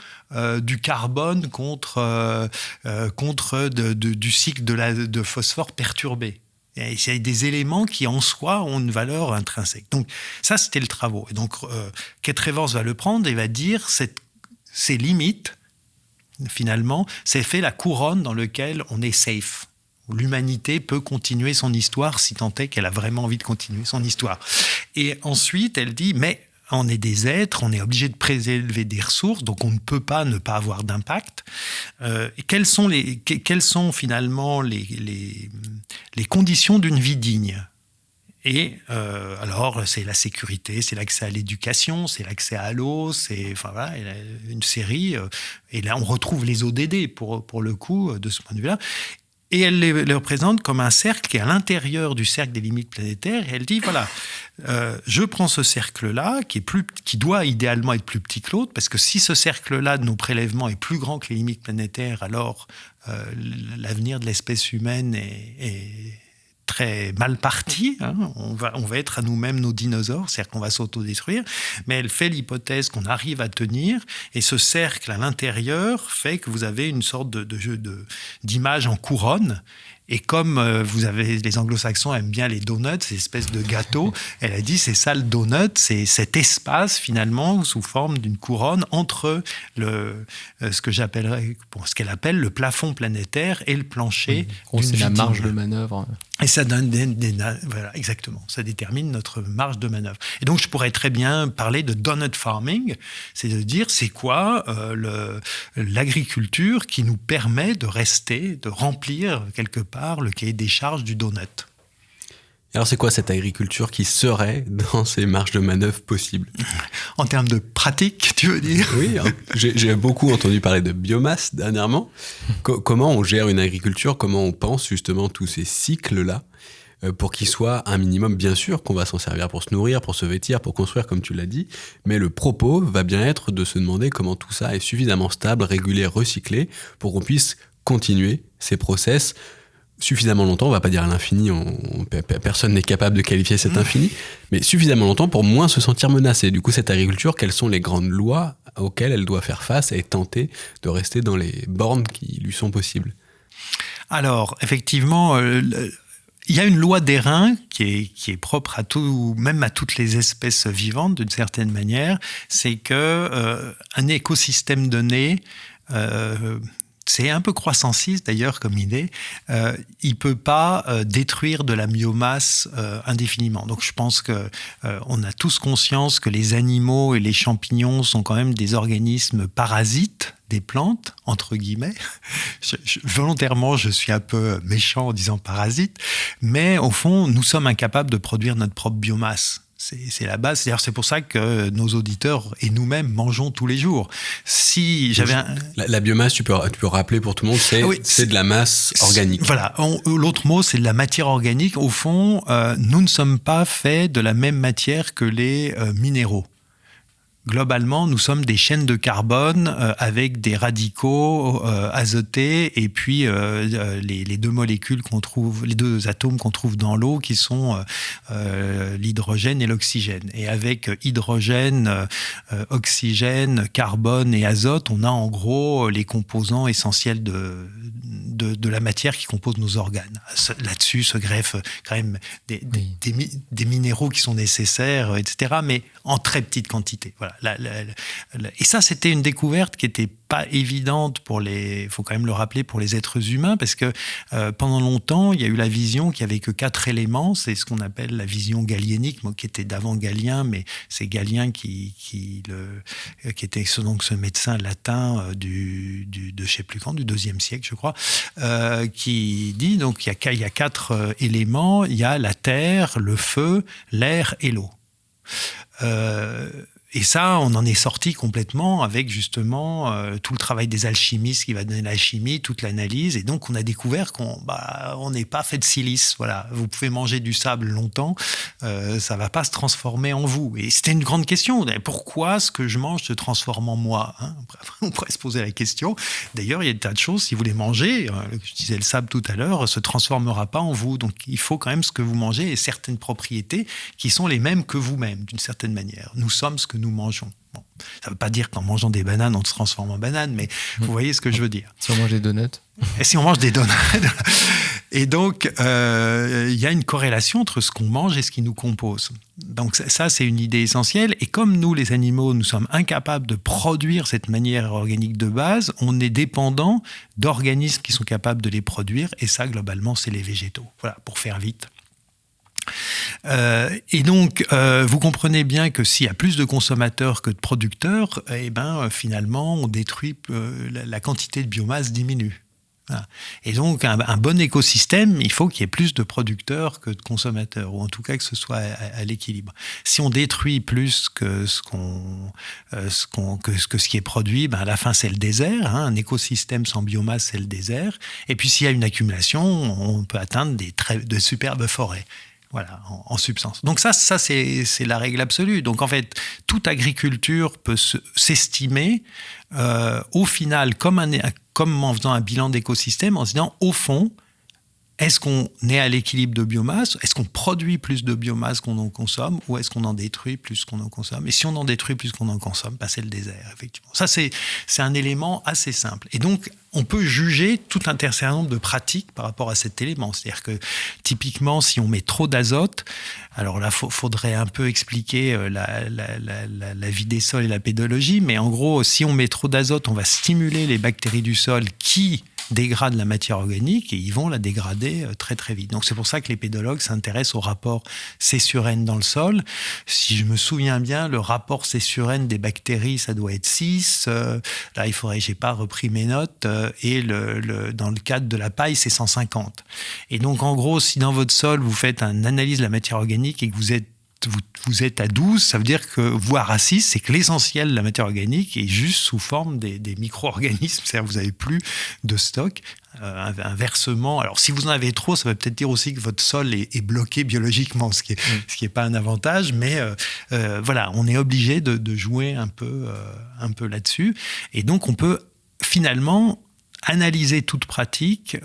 du carbone contre du cycle de phosphore perturbé. Il y a des éléments qui, en soi, ont une valeur intrinsèque. Donc, ça, c'était le travail. Et donc, Kate Raworth va le prendre et va dire ces limites, finalement, c'est fait la couronne dans laquelle on est safe, où l'humanité peut continuer son histoire si tant est qu'elle a vraiment envie de continuer son histoire. Et ensuite, elle dit, mais on est des êtres, on est obligé de préserver des ressources, donc on ne peut pas ne pas avoir d'impact. Quelles sont finalement les conditions d'une vie digne ? Et alors, c'est la sécurité, c'est l'accès à l'éducation, c'est l'accès à l'eau, c'est voilà, une série. Et là, on retrouve les ODD pour le coup, de ce point de vue-là. Et elle les représente comme un cercle qui est à l'intérieur du cercle des limites planétaires. Et elle dit, voilà, je prends ce cercle-là, qui doit idéalement être plus petit que l'autre, parce que si ce cercle-là de nos prélèvements est plus grand que les limites planétaires, alors l'avenir de l'espèce humaine est très mal parti, hein. On va être à nous-mêmes nos dinosaures, c'est-à-dire qu'on va s'autodétruire, mais elle fait l'hypothèse qu'on arrive à tenir, et ce cercle à l'intérieur fait que vous avez une sorte d'image en couronne. Et comme les anglo-saxons aiment bien les donuts, ces espèces de gâteaux, elle a dit c'est ça le donut, c'est cet espace finalement sous forme d'une couronne entre ce qu'elle appelle le plafond planétaire et le plancher. C'est la marge de manœuvre. Et ça donne voilà, exactement, ça détermine notre marge de manœuvre. Et donc je pourrais très bien parler de donut farming, c'est de dire c'est quoi l'agriculture qui nous permet de remplir quelque part le cahier des charges du donut. Alors c'est quoi cette agriculture qui serait dans ces marges de manœuvre possibles ? En termes de pratique, tu veux dire ? Oui, j'ai beaucoup entendu parler de biomasse dernièrement. Comment on gère une agriculture ? Comment on pense justement tous ces cycles-là pour qu'il soit un minimum, bien sûr, qu'on va s'en servir pour se nourrir, pour se vêtir, pour construire, comme tu l'as dit. Mais le propos va bien être de se demander comment tout ça est suffisamment stable, régulé, recyclé, pour qu'on puisse continuer ces process suffisamment longtemps, on va pas dire à l'infini, personne n'est capable de qualifier cet infini, mais suffisamment longtemps pour moins se sentir menacé. Du coup, cette agriculture, quelles sont les grandes lois auxquelles elle doit faire face et tenter de rester dans les bornes qui lui sont possibles? Alors, effectivement, il y a une loi d'airain qui est propre à tout, même à toutes les espèces vivantes d'une certaine manière, c'est que un écosystème donné, c'est un peu croissanciste d'ailleurs comme idée, il peut pas détruire de la biomasse indéfiniment. Donc je pense que on a tous conscience que les animaux et les champignons sont quand même des organismes parasites des plantes, entre guillemets. Volontairement, je suis un peu méchant en disant parasite, mais au fond, nous sommes incapables de produire notre propre biomasse. C'est la base. D'ailleurs, c'est pour ça que nos auditeurs et nous-mêmes mangeons tous les jours. Si j'avais la biomasse, tu peux rappeler pour tout le monde, c'est de la masse organique. Voilà. L'autre mot, c'est de la matière organique. Au fond, nous ne sommes pas faits de la même matière que les minéraux. Globalement, nous sommes des chaînes de carbone avec des radicaux azotés et puis les deux molécules qu'on trouve, les deux atomes qu'on trouve dans l'eau qui sont l'hydrogène et l'oxygène. Et avec hydrogène, oxygène, carbone et azote, on a en gros les composants essentiels de la matière qui compose nos organes. Là-dessus se greffent quand même des minéraux qui sont nécessaires, etc., mais en très petite quantité. Voilà. Et ça, c'était une découverte qui n'était pas évidente il faut quand même le rappeler, pour les êtres humains, parce que pendant longtemps, il y a eu la vision qu'il n'y avait que 4 éléments. C'est ce qu'on appelle la vision galénique, qui était d'avant Galien, mais c'est Galien qui était donc ce médecin latin de je sais plus quand, du IIe siècle, je crois, qui dit donc il y a 4 éléments. Il y a la terre, le feu, l'air et l'eau. Et ça, on en est sorti complètement avec justement tout le travail des alchimistes qui va donner l'alchimie, toute l'analyse. Et donc, on a découvert qu'on n'est pas fait de silice. Voilà, vous pouvez manger du sable longtemps, ça va pas se transformer en vous. Et c'était une grande question. Pourquoi ce que je mange se transforme en moi, hein? On pourrait se poser la question. D'ailleurs, il y a des tas de choses. Si vous les mangez, je disais le sable tout à l'heure, se transformera pas en vous. Donc, il faut quand même ce que vous mangez et certaines propriétés qui sont les mêmes que vous-même, d'une certaine manière. Nous sommes ce que nous mangeons. Bon, ça ne veut pas dire qu'en mangeant des bananes, on se transforme en banane, mais vous voyez ce que je veux dire. Si on mange des donuts. Et si on mange des donuts. Et donc, il y a une corrélation entre ce qu'on mange et ce qui nous compose. Donc ça, c'est une idée essentielle. Et comme nous, les animaux, nous sommes incapables de produire cette manière organique de base, on est dépendant d'organismes qui sont capables de les produire. Et ça, globalement, c'est les végétaux. Voilà, pour faire vite. Et donc, vous comprenez bien que s'il y a plus de consommateurs que de producteurs, finalement, on détruit, la quantité de biomasse diminue. Voilà. Et donc, un bon écosystème, il faut qu'il y ait plus de producteurs que de consommateurs, ou en tout cas que ce soit à l'équilibre. Si on détruit plus que ce qui est produit, à la fin, c'est le désert. Hein. Un écosystème sans biomasse, c'est le désert. Et puis, s'il y a une accumulation, on peut atteindre de superbes forêts. Voilà, en substance. Donc ça c'est la règle absolue. Donc en fait, toute agriculture peut s'estimer au final comme en faisant un bilan d'écosystème, en se disant au fond, est-ce qu'on est à l'équilibre de biomasse? Est-ce qu'on produit plus de biomasse qu'on en consomme? Ou est-ce qu'on en détruit plus qu'on en consomme? Et si on en détruit plus qu'on en consomme, c'est le désert, effectivement. Ça, c'est un élément assez simple. Et donc, on peut juger tout un certain nombre de pratiques par rapport à cet élément. C'est-à-dire que, typiquement, si on met trop d'azote, alors là, faudrait un peu expliquer la vie des sols et la pédologie, mais en gros, si on met trop d'azote, on va stimuler les bactéries du sol qui dégradent la matière organique et ils vont la dégrader très très vite. Donc c'est pour ça que les pédologues s'intéressent au rapport C sur N dans le sol. Si je me souviens bien, le rapport C sur N des bactéries, ça doit être 6. Là, j'ai pas repris mes notes. Et dans le cadre de la paille, c'est 150. Et donc en gros, si dans votre sol, vous faites une analyse de la matière organique et que vous êtes à 12, ça veut dire que, voire à 6, c'est que l'essentiel de la matière organique est juste sous forme des micro-organismes, c'est-à-dire que vous n'avez plus de stock. Inversement, alors si vous en avez trop, ça veut peut-être dire aussi que votre sol est bloqué biologiquement, ce qui est pas un avantage, mais voilà, on est obligé de jouer un peu là-dessus. Et donc on peut finalement analyser toute pratique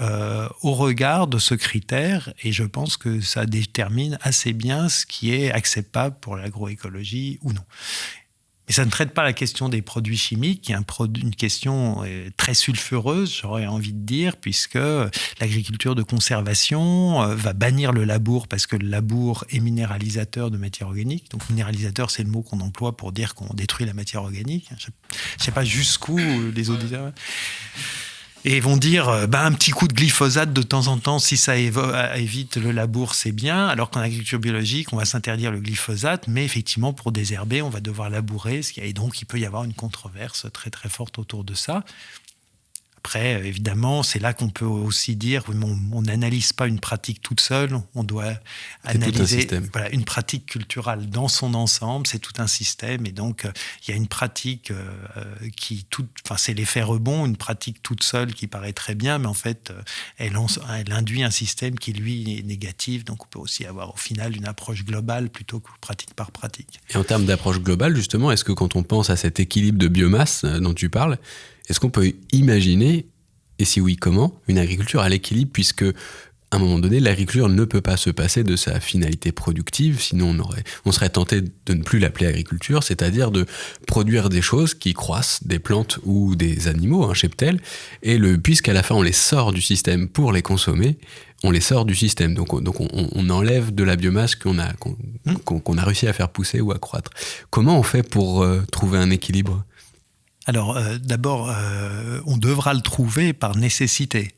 au regard de ce critère, et je pense que ça détermine assez bien ce qui est acceptable pour l'agroécologie ou non. Mais ça ne traite pas la question des produits chimiques, qui est une question très sulfureuse, j'aurais envie de dire, puisque l'agriculture de conservation va bannir le labour, parce que le labour est minéralisateur de matière organique. Donc minéralisateur, c'est le mot qu'on emploie pour dire qu'on détruit la matière organique. Je ne sais pas jusqu'où les auditeurs... Et ils vont dire, un petit coup de glyphosate de temps en temps, si ça évite le labour, c'est bien. Alors qu'en agriculture biologique, on va s'interdire le glyphosate, mais effectivement, pour désherber, on va devoir labourer. Et donc, il peut y avoir une controverse très, très forte autour de ça. Après, évidemment, c'est là qu'on peut aussi dire, on n'analyse pas une pratique toute seule, on doit analyser une pratique culturelle dans son ensemble, c'est tout un système, et donc il y a une pratique c'est l'effet rebond, une pratique toute seule qui paraît très bien, mais en fait, elle induit un système qui, lui, est négatif, donc on peut aussi avoir au final une approche globale plutôt que pratique par pratique. Et en termes d'approche globale, justement, est-ce que quand on pense à cet équilibre de biomasse dont tu parles, est-ce qu'on peut imaginer, et si oui, comment, une agriculture à l'équilibre, puisque à un moment donné, l'agriculture ne peut pas se passer de sa finalité productive, sinon on serait tenté de ne plus l'appeler agriculture, c'est-à-dire de produire des choses qui croissent, des plantes ou des animaux, un cheptel, et puisqu'à la fin on les sort du système pour les consommer, on les sort du système. Donc on enlève de la biomasse qu'on a réussi à faire pousser ou à croître. Comment on fait pour trouver un équilibre ? Alors, d'abord, on devra le trouver par nécessité.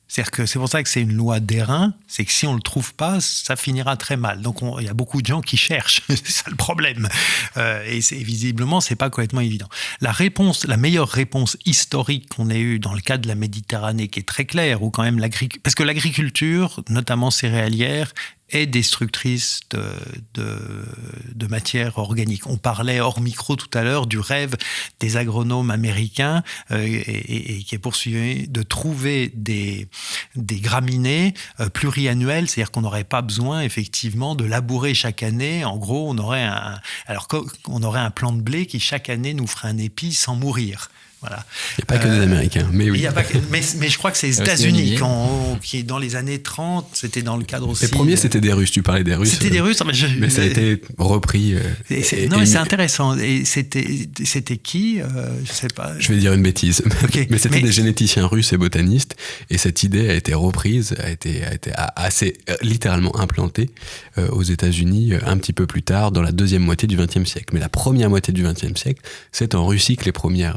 C'est-à-dire que c'est pour ça que c'est une loi d'airain, c'est que si on ne le trouve pas, ça finira très mal. Donc il y a beaucoup de gens qui cherchent, c'est ça le problème. Et visiblement, c'est pas complètement évident. La meilleure réponse historique qu'on ait eue dans le cas de la Méditerranée, qui est très claire, où quand même parce que l'agriculture, notamment céréalière, est destructrice de matière organique. On parlait hors micro tout à l'heure du rêve des agronomes américains et qui est poursuivi de trouver des graminées pluriannuelles, c'est-à-dire qu'on n'aurait pas besoin effectivement de labourer chaque année. En gros, on aurait un plant de blé qui chaque année nous ferait un épi sans mourir. Voilà. Il n'y a pas que des Américains, mais oui. Mais je crois que c'est les États-Unis qui, dans les années 30, c'était dans le cadre aussi... Les premiers, c'était des Russes. Tu parlais des Russes. C'était des Russes, mais ça a été repris. Mais c'est intéressant. Et c'était qui je sais pas. Je vais dire une bêtise. Okay. Mais c'était des généticiens russes et botanistes. Et cette idée a été reprise, a été assez littéralement implantée aux États-Unis un petit peu plus tard, dans la deuxième moitié du XXe siècle. Mais la première moitié du XXe siècle, c'est en Russie que les premiers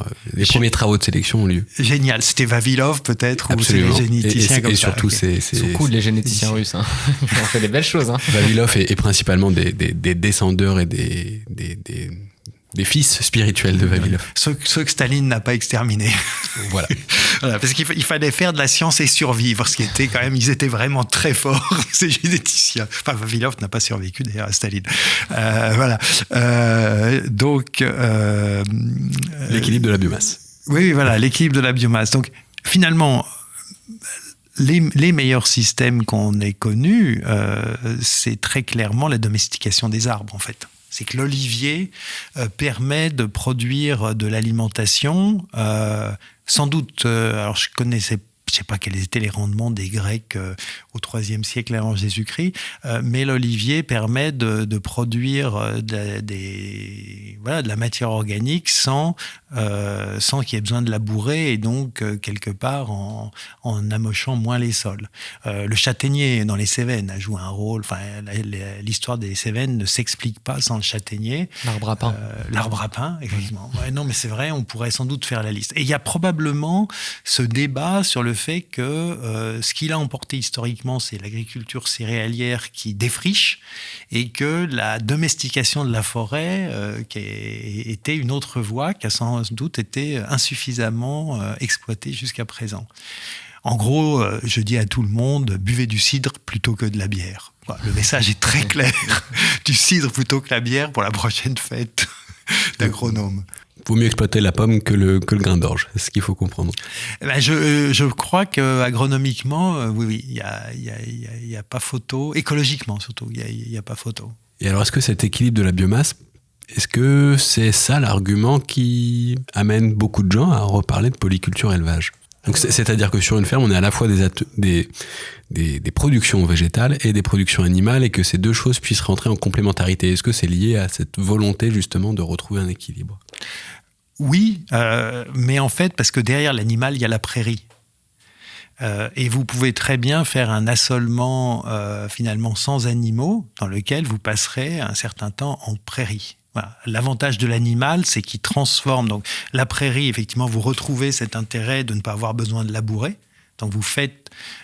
travaux de sélection ont lieu. Génial. C'était Vavilov, peut-être, absolument. Ou c'est les généticiens comme et surtout, ça. Okay. Ils sont cool, les généticiens russes. Hein. Ils ont fait des belles choses. Hein. Vavilov est principalement des descendeurs et des fils spirituels de Vavilov. Ceux que Staline n'a pas exterminés. Voilà. Parce qu'il fallait faire de la science et survivre, ce qui était quand même, ils étaient vraiment très forts, ces généticiens. Enfin, Vavilov n'a pas survécu d'ailleurs à Staline. Voilà. Donc... l'équilibre de la biomasse. Oui, voilà, l'équilibre de la biomasse. Donc, finalement... Les meilleurs systèmes qu'on ait connus, c'est très clairement la domestication des arbres, en fait. C'est que l'olivier permet de produire de l'alimentation, sans doute, alors je sais pas quels étaient les rendements des Grecs au IIIe siècle avant Jésus-Christ, mais l'olivier permet de produire de la matière organique sans qu'il y ait besoin de labourer et donc quelque part en amochant moins les sols. Le châtaignier dans les Cévennes joue un rôle. Enfin, l'histoire des Cévennes ne s'explique pas sans le châtaignier. L'arbre à pain. L'arbre à pain, effectivement. Ouais, non, mais c'est vrai, on pourrait sans doute faire la liste. Et il y a probablement ce débat sur le fait que ce qu'il a emporté historiquement, c'est l'agriculture céréalière qui défriche et que la domestication de la forêt qui était une autre voie qui a sans doute été insuffisamment exploitée jusqu'à présent. En gros, je dis à tout le monde, buvez du cidre plutôt que de la bière. Voilà, le message est très clair. Du cidre plutôt que la bière pour la prochaine fête d'agronome. Vaut mieux exploiter la pomme que le grain d'orge, c'est ce qu'il faut comprendre. Je crois qu'agronomiquement, oui, il n'y a pas photo. Écologiquement, surtout, il n'y a pas photo. Et alors, est-ce que cet équilibre de la biomasse, est-ce que c'est ça l'argument qui amène beaucoup de gens à reparler de polyculture élevage ? Donc c'est-à-dire que sur une ferme, on est à la fois des productions végétales et des productions animales, et que ces deux choses puissent rentrer en complémentarité. Est-ce que c'est lié à cette volonté justement de retrouver un équilibre ? Oui, mais en fait, parce que derrière l'animal, il y a la prairie. Et vous pouvez très bien faire un assolement finalement sans animaux, dans lequel vous passerez un certain temps en prairie. Voilà. L'avantage de l'animal, c'est qu'il transforme. Donc, la prairie, effectivement, vous retrouvez cet intérêt de ne pas avoir besoin de labourer. Donc,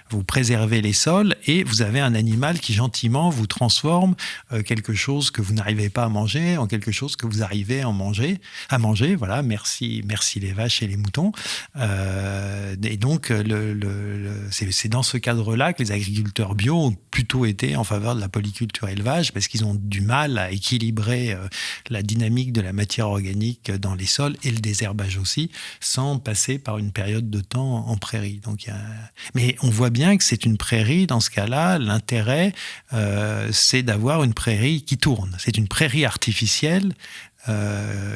vous préservez les sols, et vous avez un animal qui gentiment vous transforme quelque chose que vous n'arrivez pas à manger en quelque chose que vous arrivez à manger. Voilà, merci les vaches et les moutons. Et donc c'est dans ce cadre-là que les agriculteurs bio ont plutôt été en faveur de la polyculture élevage, parce qu'ils ont du mal à équilibrer la dynamique de la matière organique dans les sols et le désherbage aussi, sans passer par une période de temps en prairie. Donc mais on voit bien que c'est une prairie. Dans ce cas-là, l'intérêt, c'est d'avoir une prairie qui tourne. C'est une prairie artificielle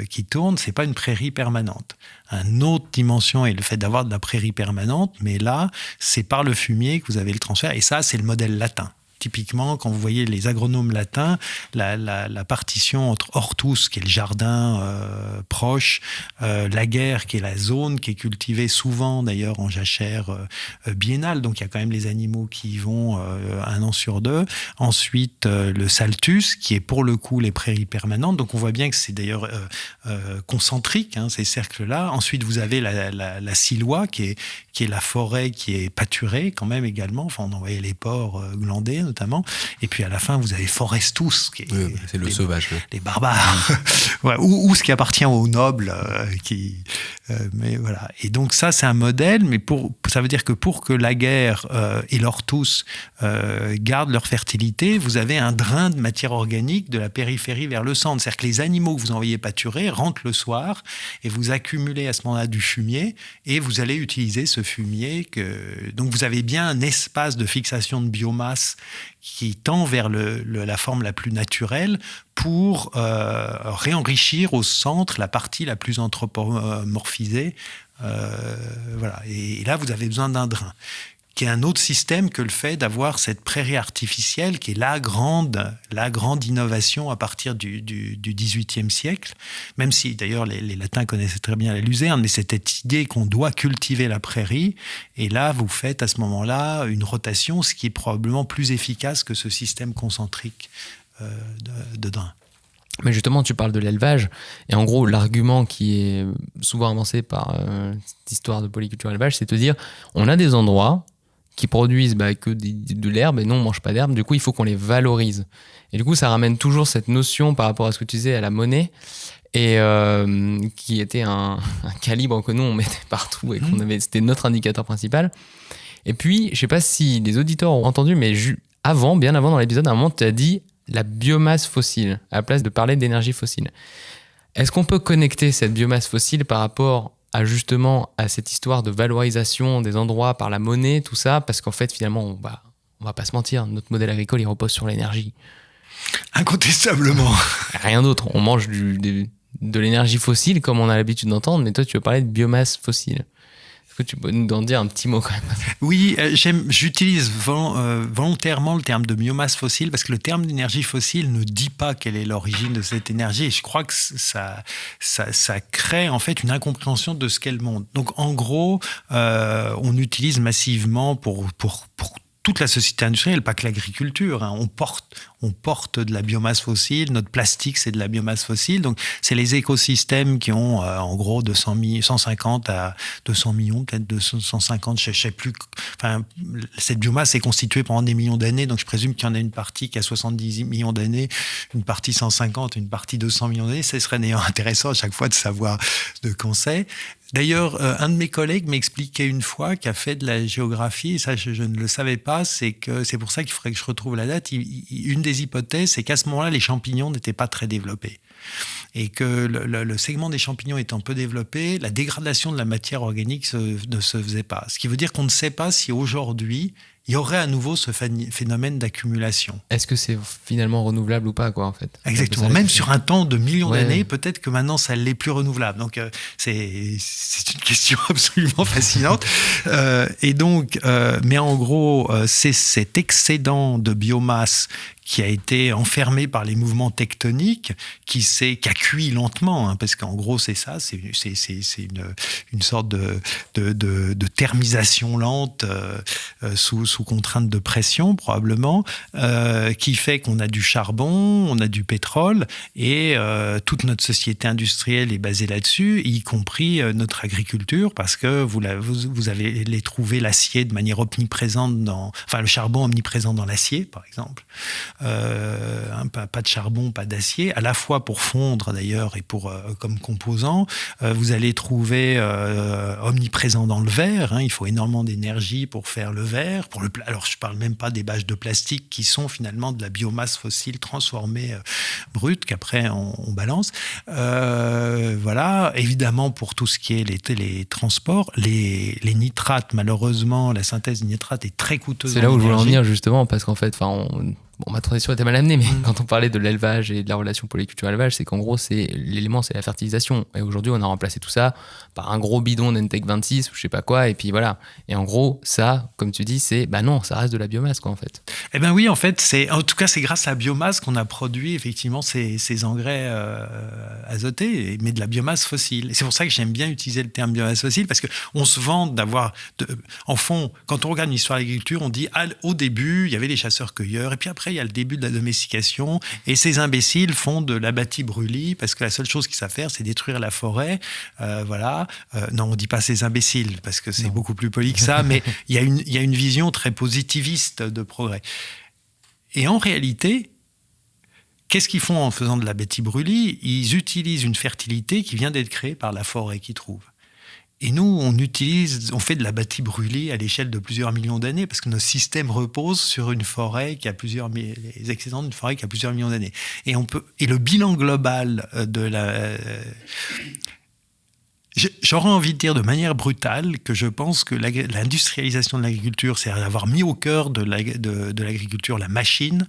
qui tourne, c'est pas une prairie permanente. Une autre dimension est le fait d'avoir de la prairie permanente, mais là, c'est par le fumier que vous avez le transfert, et ça, c'est le modèle latin. Typiquement, quand vous voyez les agronomes latins, la partition entre hortus, qui est le jardin proche, laguerre, qui est la zone qui est cultivée souvent d'ailleurs en jachère biennale, donc il y a quand même les animaux qui y vont un an sur deux. Ensuite, le saltus, qui est pour le coup les prairies permanentes, donc on voit bien que c'est d'ailleurs concentrique, ces cercles-là. Ensuite, vous avez la siloie, qui est la forêt qui est pâturée quand même également, enfin on en voyait les porcs glandés notamment, et puis à la fin vous avez forestus, qui est c'est le sauvage, les barbares, ouais, ou ce qui appartient aux nobles, mais voilà. Et donc ça c'est un modèle, mais ça veut dire que pour que la guerre et l'hortus gardent leur fertilité, vous avez un drain de matière organique de la périphérie vers le centre, c'est-à-dire que les animaux que vous envoyez pâturer rentrent le soir, et vous accumulez à ce moment-là du fumier, et vous allez utiliser ce fumier. Donc vous avez bien un espace de fixation de biomasse qui tend vers la forme la plus naturelle, pour réenrichir au centre la partie la plus anthropomorphisée. Voilà. Et là, vous avez besoin d'un drain, qui est un autre système que le fait d'avoir cette prairie artificielle, qui est la grande innovation à partir du XVIIIe siècle, même si d'ailleurs les Latins connaissaient très bien la luzerne, mais c'est cette idée qu'on doit cultiver la prairie, et là vous faites à ce moment-là une rotation, ce qui est probablement plus efficace que ce système concentrique de drain. Mais justement, tu parles de l'élevage, et en gros, l'argument qui est souvent avancé par cette histoire de polyculture élevage, c'est de dire, on a des endroits qui produisent que de l'herbe, et non, on ne mange pas d'herbe, du coup, il faut qu'on les valorise. Et du coup, ça ramène toujours cette notion par rapport à ce que tu disais, à la monnaie, et qui était un calibre que nous, on mettait partout, et c'était notre indicateur principal. Et puis, je ne sais pas si les auditeurs ont entendu, mais bien avant dans l'épisode, à un moment, tu as dit la biomasse fossile, à la place de parler d'énergie fossile. Est-ce qu'on peut connecter cette biomasse fossile par rapport à cette histoire de valorisation des endroits par la monnaie, tout ça, parce qu'en fait, finalement, on va pas se mentir, notre modèle agricole, il repose sur l'énergie. Incontestablement. Rien d'autre. On mange de l'énergie fossile, comme on a l'habitude d'entendre, mais toi, tu veux parler de biomasse fossile. Est-ce que tu peux nous en dire un petit mot quand même ? Oui, j'utilise volontairement le terme de biomasse fossile, parce que le terme d'énergie fossile ne dit pas quelle est l'origine de cette énergie, et je crois que ça crée en fait une incompréhension de ce qu'est le monde. Donc en gros, on utilise massivement pour toute la société industrielle, pas que l'agriculture. On porte de la biomasse fossile. Notre plastique, c'est de la biomasse fossile. Donc, c'est les écosystèmes qui ont, en gros, 150 à 200 millions, peut-être 250, je ne sais plus. Enfin, cette biomasse est constituée pendant des millions d'années. Donc, je présume qu'il y en a une partie qui a 70 millions d'années, une partie 150, une partie 200 millions d'années. Ce serait d'ailleurs intéressant à chaque fois de savoir de quand c'est. D'ailleurs, un de mes collègues m'expliquait une fois, qui a fait de la géographie, et ça je ne le savais pas, c'est pour ça qu'il faudrait que je retrouve la date. Une des hypothèses, c'est qu'à ce moment-là, les champignons n'étaient pas très développés. Et que le segment des champignons étant peu développé, la dégradation de la matière organique ne se faisait pas. Ce qui veut dire qu'on ne sait pas si aujourd'hui, il y aurait à nouveau ce phénomène d'accumulation. Est-ce que c'est finalement renouvelable ou pas, quoi, en fait? Exactement. Même sur un temps de millions d'années, peut-être que maintenant, ça l'est plus renouvelable. Donc, c'est une question absolument fascinante. Et donc, mais en gros, c'est cet excédent de biomasse qui a été enfermé par les mouvements tectoniques, qui a cuit lentement, hein, parce qu'en gros, c'est ça, c'est une sorte de thermisation lente sous contrainte de pression, probablement, qui fait qu'on a du charbon, on a du pétrole, et toute notre société industrielle est basée là-dessus, y compris notre agriculture, parce que vous avez trouvé l'acier de manière omniprésente le charbon omniprésent dans l'acier, par exemple. Pas de charbon, pas d'acier, à la fois pour fondre d'ailleurs et pour comme composant. Vous allez trouver omniprésent dans le verre. Hein, il faut énormément d'énergie pour faire le verre. Alors je parle même pas des bâches de plastique qui sont finalement de la biomasse fossile transformée brute qu'après on balance. Voilà. Évidemment pour tout ce qui est les transports, les nitrates, malheureusement, la synthèse des nitrates est très coûteuse. C'est là où je voulais en venir justement, parce qu'en fait, ma transition était mal amenée, mais quand on parlait de l'élevage et de la relation polyculture-élevage, c'est qu'en gros, l'élément, c'est la fertilisation. Et aujourd'hui, on a remplacé tout ça par un gros bidon d'Entech 26 ou je sais pas quoi, et puis voilà. Et en gros, ça, comme tu dis, non, ça reste de la biomasse, quoi, en fait. Eh bien oui, en fait, en tout cas, c'est grâce à la biomasse qu'on a produit effectivement ces engrais azotés, mais de la biomasse fossile. Et c'est pour ça que j'aime bien utiliser le terme biomasse fossile, parce qu'on se vante d'avoir... En fond, quand on regarde l'histoire de l'agriculture, on dit au début, il y avait les chasseurs-cueilleurs, et puis après, il y a le début de la domestication, et ces imbéciles font de l'abbati-brûlis, parce que la seule chose qu'ils savent faire, c'est détruire la forêt. Voilà. Non, on ne dit pas ces imbéciles, parce que c'est beaucoup plus poli que ça, mais il y a une vision très positiviste de progrès. Et en réalité, qu'est-ce qu'ils font en faisant de l'abbati-brûlis? Ils utilisent une fertilité qui vient d'être créée par la forêt qu'ils trouvent. Et nous, on fait de l'abbati-brûlis à l'échelle de plusieurs millions d'années, parce que nos systèmes reposent sur une forêt qui a les excédents d'une forêt qui a plusieurs millions d'années. Et le bilan global de la... J'aurais envie de dire de manière brutale que je pense que l'industrialisation de l'agriculture, c'est avoir mis au cœur de l'agriculture la machine,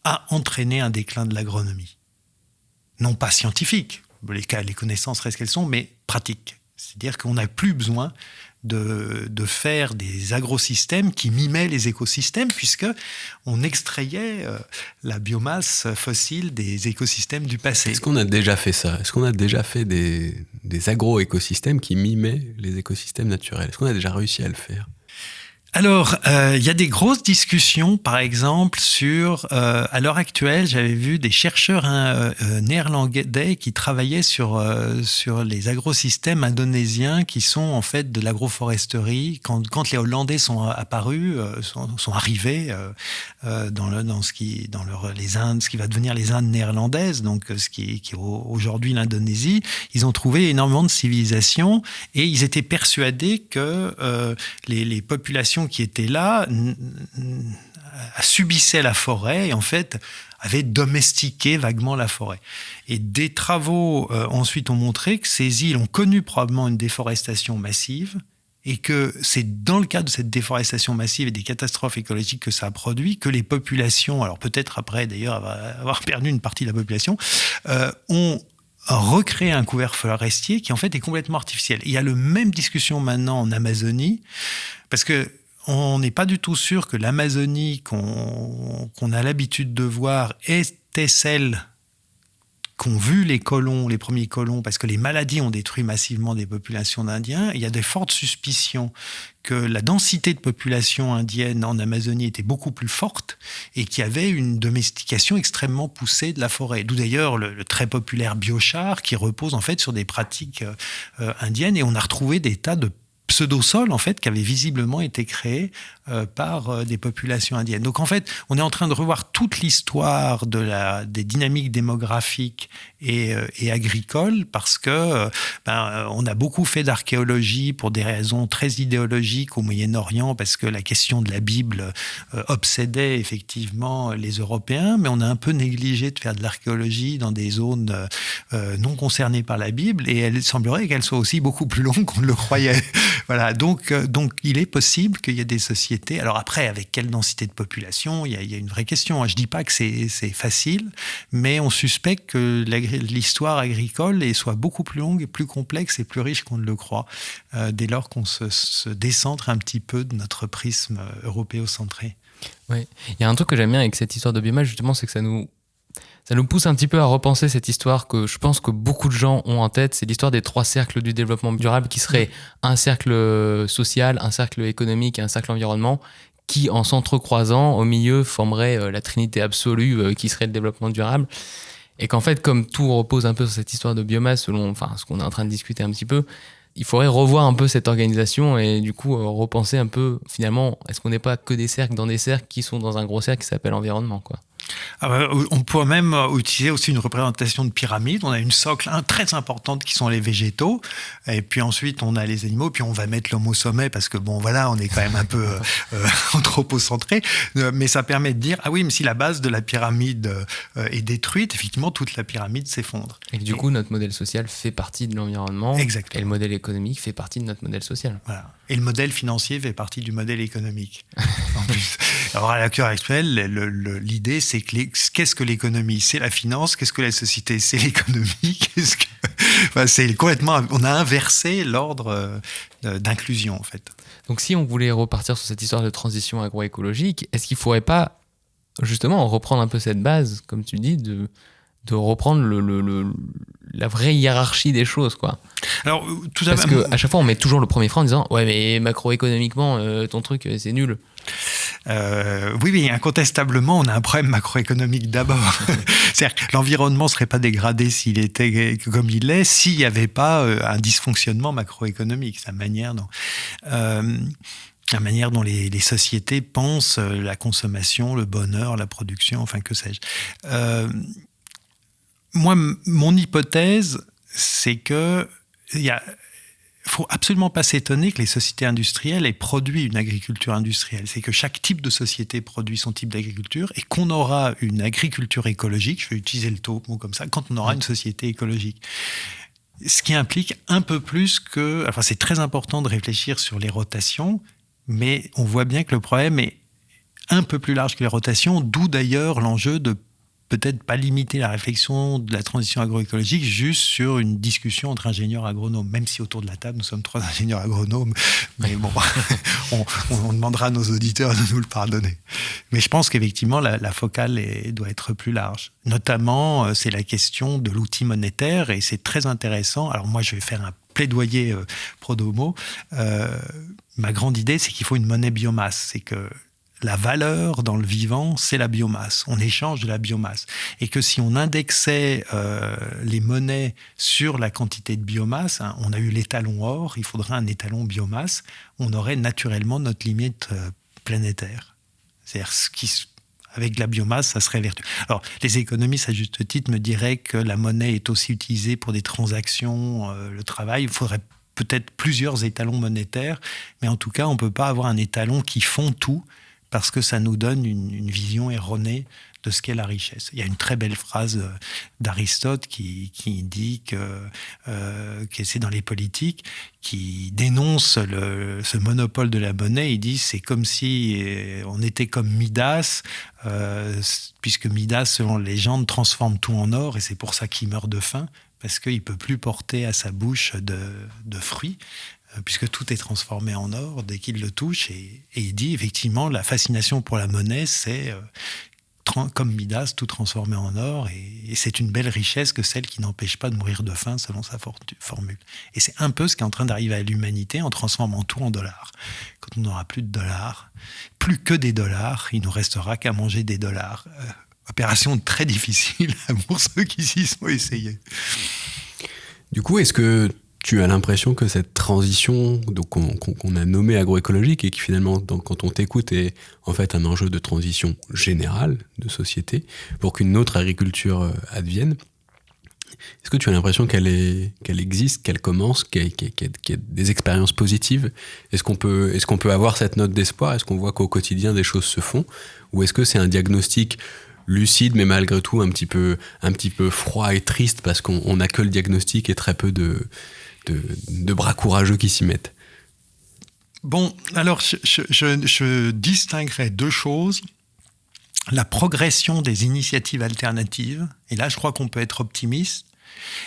a entraîné un déclin de l'agronomie. Non pas scientifique, les connaissances restent qu'elles sont, mais pratiques. C'est-à-dire qu'on n'a plus besoin de faire des agrosystèmes qui mimaient les écosystèmes, puisqu'on extrayait la biomasse fossile des écosystèmes du passé. Est-ce qu'on a déjà fait ça? Est-ce qu'on a déjà fait des agro-écosystèmes qui mimaient les écosystèmes naturels? Est-ce qu'on a déjà réussi à le faire? Alors, il y a des grosses discussions, par exemple, à l'heure actuelle, j'avais vu des chercheurs néerlandais qui travaillaient sur les agrosystèmes indonésiens qui sont en fait de l'agroforesterie. Quand les Hollandais sont apparus, sont arrivés dans ce qui va devenir les Indes néerlandaises, donc ce qui est aujourd'hui l'Indonésie, ils ont trouvé énormément de civilisations et ils étaient persuadés que les populations qui étaient là subissaient la forêt et en fait avaient domestiqué vaguement la forêt. Et des travaux ensuite ont montré que ces îles ont connu probablement une déforestation massive et que c'est dans le cadre de cette déforestation massive et des catastrophes écologiques que ça a produit que les populations, alors peut-être après d'ailleurs avoir perdu une partie de la population, ont recréer un couvert forestier qui en fait est complètement artificiel. Il y a la même discussion maintenant en Amazonie, parce que on n'est pas du tout sûr que l'Amazonie qu'on a l'habitude de voir était celle qu'ont vu les premiers colons, parce que les maladies ont détruit massivement des populations d'Indiens. Il y a des fortes suspicions que la densité de population indienne en Amazonie était beaucoup plus forte et qu'il y avait une domestication extrêmement poussée de la forêt. D'où d'ailleurs le très populaire biochar qui repose en fait sur des pratiques indiennes, et on a retrouvé des tas de pseudo-sols en fait qui avaient visiblement été créés par des populations indiennes. Donc en fait, on est en train de revoir toute l'histoire des dynamiques démographiques et agricoles, parce que on a beaucoup fait d'archéologie pour des raisons très idéologiques au Moyen-Orient, parce que la question de la Bible obsédait effectivement les Européens, mais on a un peu négligé de faire de l'archéologie dans des zones non concernées par la Bible, et il semblerait qu'elle soit aussi beaucoup plus longue qu'on ne le croyait. Voilà, donc il est possible qu'il y ait des sociétés. Alors après, avec quelle densité de population, il y a une vraie question. Je ne dis pas que c'est facile, mais on suspecte que l'histoire agricole soit beaucoup plus longue et plus complexe et plus riche qu'on ne le croit, dès lors qu'on se décentre un petit peu de notre prisme européocentré. Ouais. Il y a un truc que j'aime bien avec cette histoire de biomasse, justement, c'est que ça nous pousse un petit peu à repenser cette histoire que je pense que beaucoup de gens ont en tête. C'est l'histoire des 3 cercles du développement durable qui serait un cercle social, un cercle économique et un cercle environnement qui, en s'entrecroisant, au milieu, formeraient la trinité absolue qui serait le développement durable. Et qu'en fait, comme tout repose un peu sur cette histoire de biomasse, selon ce qu'on est en train de discuter un petit peu, il faudrait revoir un peu cette organisation et du coup repenser un peu, finalement, est-ce qu'on n'est pas que des cercles dans des cercles qui sont dans un gros cercle qui s'appelle environnement, quoi. On pourrait même utiliser aussi une représentation de pyramide. On a une socle très importante qui sont les végétaux, et puis ensuite on a les animaux, puis on va mettre l'homme au sommet parce que bon voilà, on est quand même un peu anthropocentré, mais ça permet de dire ah oui, mais si la base de la pyramide est détruite, effectivement toute la pyramide s'effondre. Et du coup notre modèle social fait partie de l'environnement. Exactement. Et le modèle économique fait partie de notre modèle social. Voilà. Et le modèle financier fait partie du modèle économique. En plus. Alors à l'heure actuelle, l'idée c'est qu'est-ce que l'économie? C'est la finance. Qu'est-ce que la société? C'est l'économie. C'est complètement. On a inversé l'ordre d'inclusion en fait. Donc si on voulait repartir sur cette histoire de transition agroécologique, est-ce qu'il ne faudrait pas justement reprendre un peu cette base, comme tu dis, de reprendre la vraie hiérarchie des choses, quoi. Alors, tout parce qu'à chaque fois, on met toujours le premier frein en disant « Ouais, mais macroéconomiquement, ton truc, c'est nul. » Oui, mais incontestablement, on a un problème macroéconomique d'abord. C'est-à-dire que l'environnement ne serait pas dégradé s'il était comme il est, s'il n'y avait pas un dysfonctionnement macroéconomique. C'est la manière dont les sociétés pensent la consommation, le bonheur, la production, enfin que sais-je. Moi, mon hypothèse, c'est que faut absolument pas s'étonner que les sociétés industrielles aient produit une agriculture industrielle. C'est que chaque type de société produit son type d'agriculture et qu'on aura une agriculture écologique, je vais utiliser le mot comme ça, quand on aura une société écologique. Ce qui implique un peu plus que... Enfin, c'est très important de réfléchir sur les rotations, mais on voit bien que le problème est un peu plus large que les rotations, d'où d'ailleurs l'enjeu de peut-être pas limiter la réflexion de la transition agroécologique juste sur une discussion entre ingénieurs agronomes, même si autour de la table, nous sommes 3 ingénieurs agronomes, mais bon, on demandera à nos auditeurs de nous le pardonner. Mais je pense qu'effectivement, la focale doit être plus large. Notamment, c'est la question de l'outil monétaire, et c'est très intéressant. Alors moi, je vais faire un plaidoyer pro domo. Ma grande idée, c'est qu'il faut une monnaie biomasse. C'est que la valeur dans le vivant, c'est la biomasse. On échange de la biomasse. Et que si on indexait les monnaies sur la quantité de biomasse, on a eu l'étalon or, il faudrait un étalon biomasse, on aurait naturellement notre limite planétaire. C'est-à-dire, avec la biomasse, ça serait vertueux. Alors, les économistes, à juste titre, me diraient que la monnaie est aussi utilisée pour des transactions, le travail. Il faudrait peut-être plusieurs étalons monétaires, mais en tout cas, on ne peut pas avoir un étalon qui fond tout, parce que ça nous donne une vision erronée de ce qu'est la richesse. Il y a une très belle phrase d'Aristote qui dit que c'est dans les politiques, qui dénonce ce monopole de la monnaie. Il dit c'est comme si on était comme Midas, puisque Midas, selon la légende, transforme tout en or, et c'est pour ça qu'il meurt de faim, parce qu'il ne peut plus porter à sa bouche de fruits, puisque tout est transformé en or dès qu'il le touche. Et il dit, effectivement, la fascination pour la monnaie, c'est, comme Midas, tout transformé en or, et c'est une belle richesse que celle qui n'empêche pas de mourir de faim, selon sa formule. Et c'est un peu ce qui est en train d'arriver à l'humanité en transformant tout en dollars. Quand on n'aura plus de dollars, plus que des dollars, il ne nous restera qu'à manger des dollars. Opération très difficile pour ceux qui s'y sont essayés. Du coup, est-ce que tu as l'impression que cette transition qu'on a nommée agroécologique et qui finalement, quand on t'écoute, est en fait un enjeu de transition générale de société pour qu'une autre agriculture advienne, est-ce que tu as l'impression qu'elle existe, qu'elle commence, qu'il y a des expériences positives? Est-ce qu'on peut avoir cette note d'espoir? Est-ce qu'on voit qu'au quotidien des choses se font? Ou est-ce que c'est un diagnostic lucide, mais malgré tout un petit peu froid et triste parce qu'on n'a que le diagnostic et très peu de bras courageux qui s'y mettent? Bon, alors je distinguerai deux choses. La progression des initiatives alternatives, et là je crois qu'on peut être optimiste,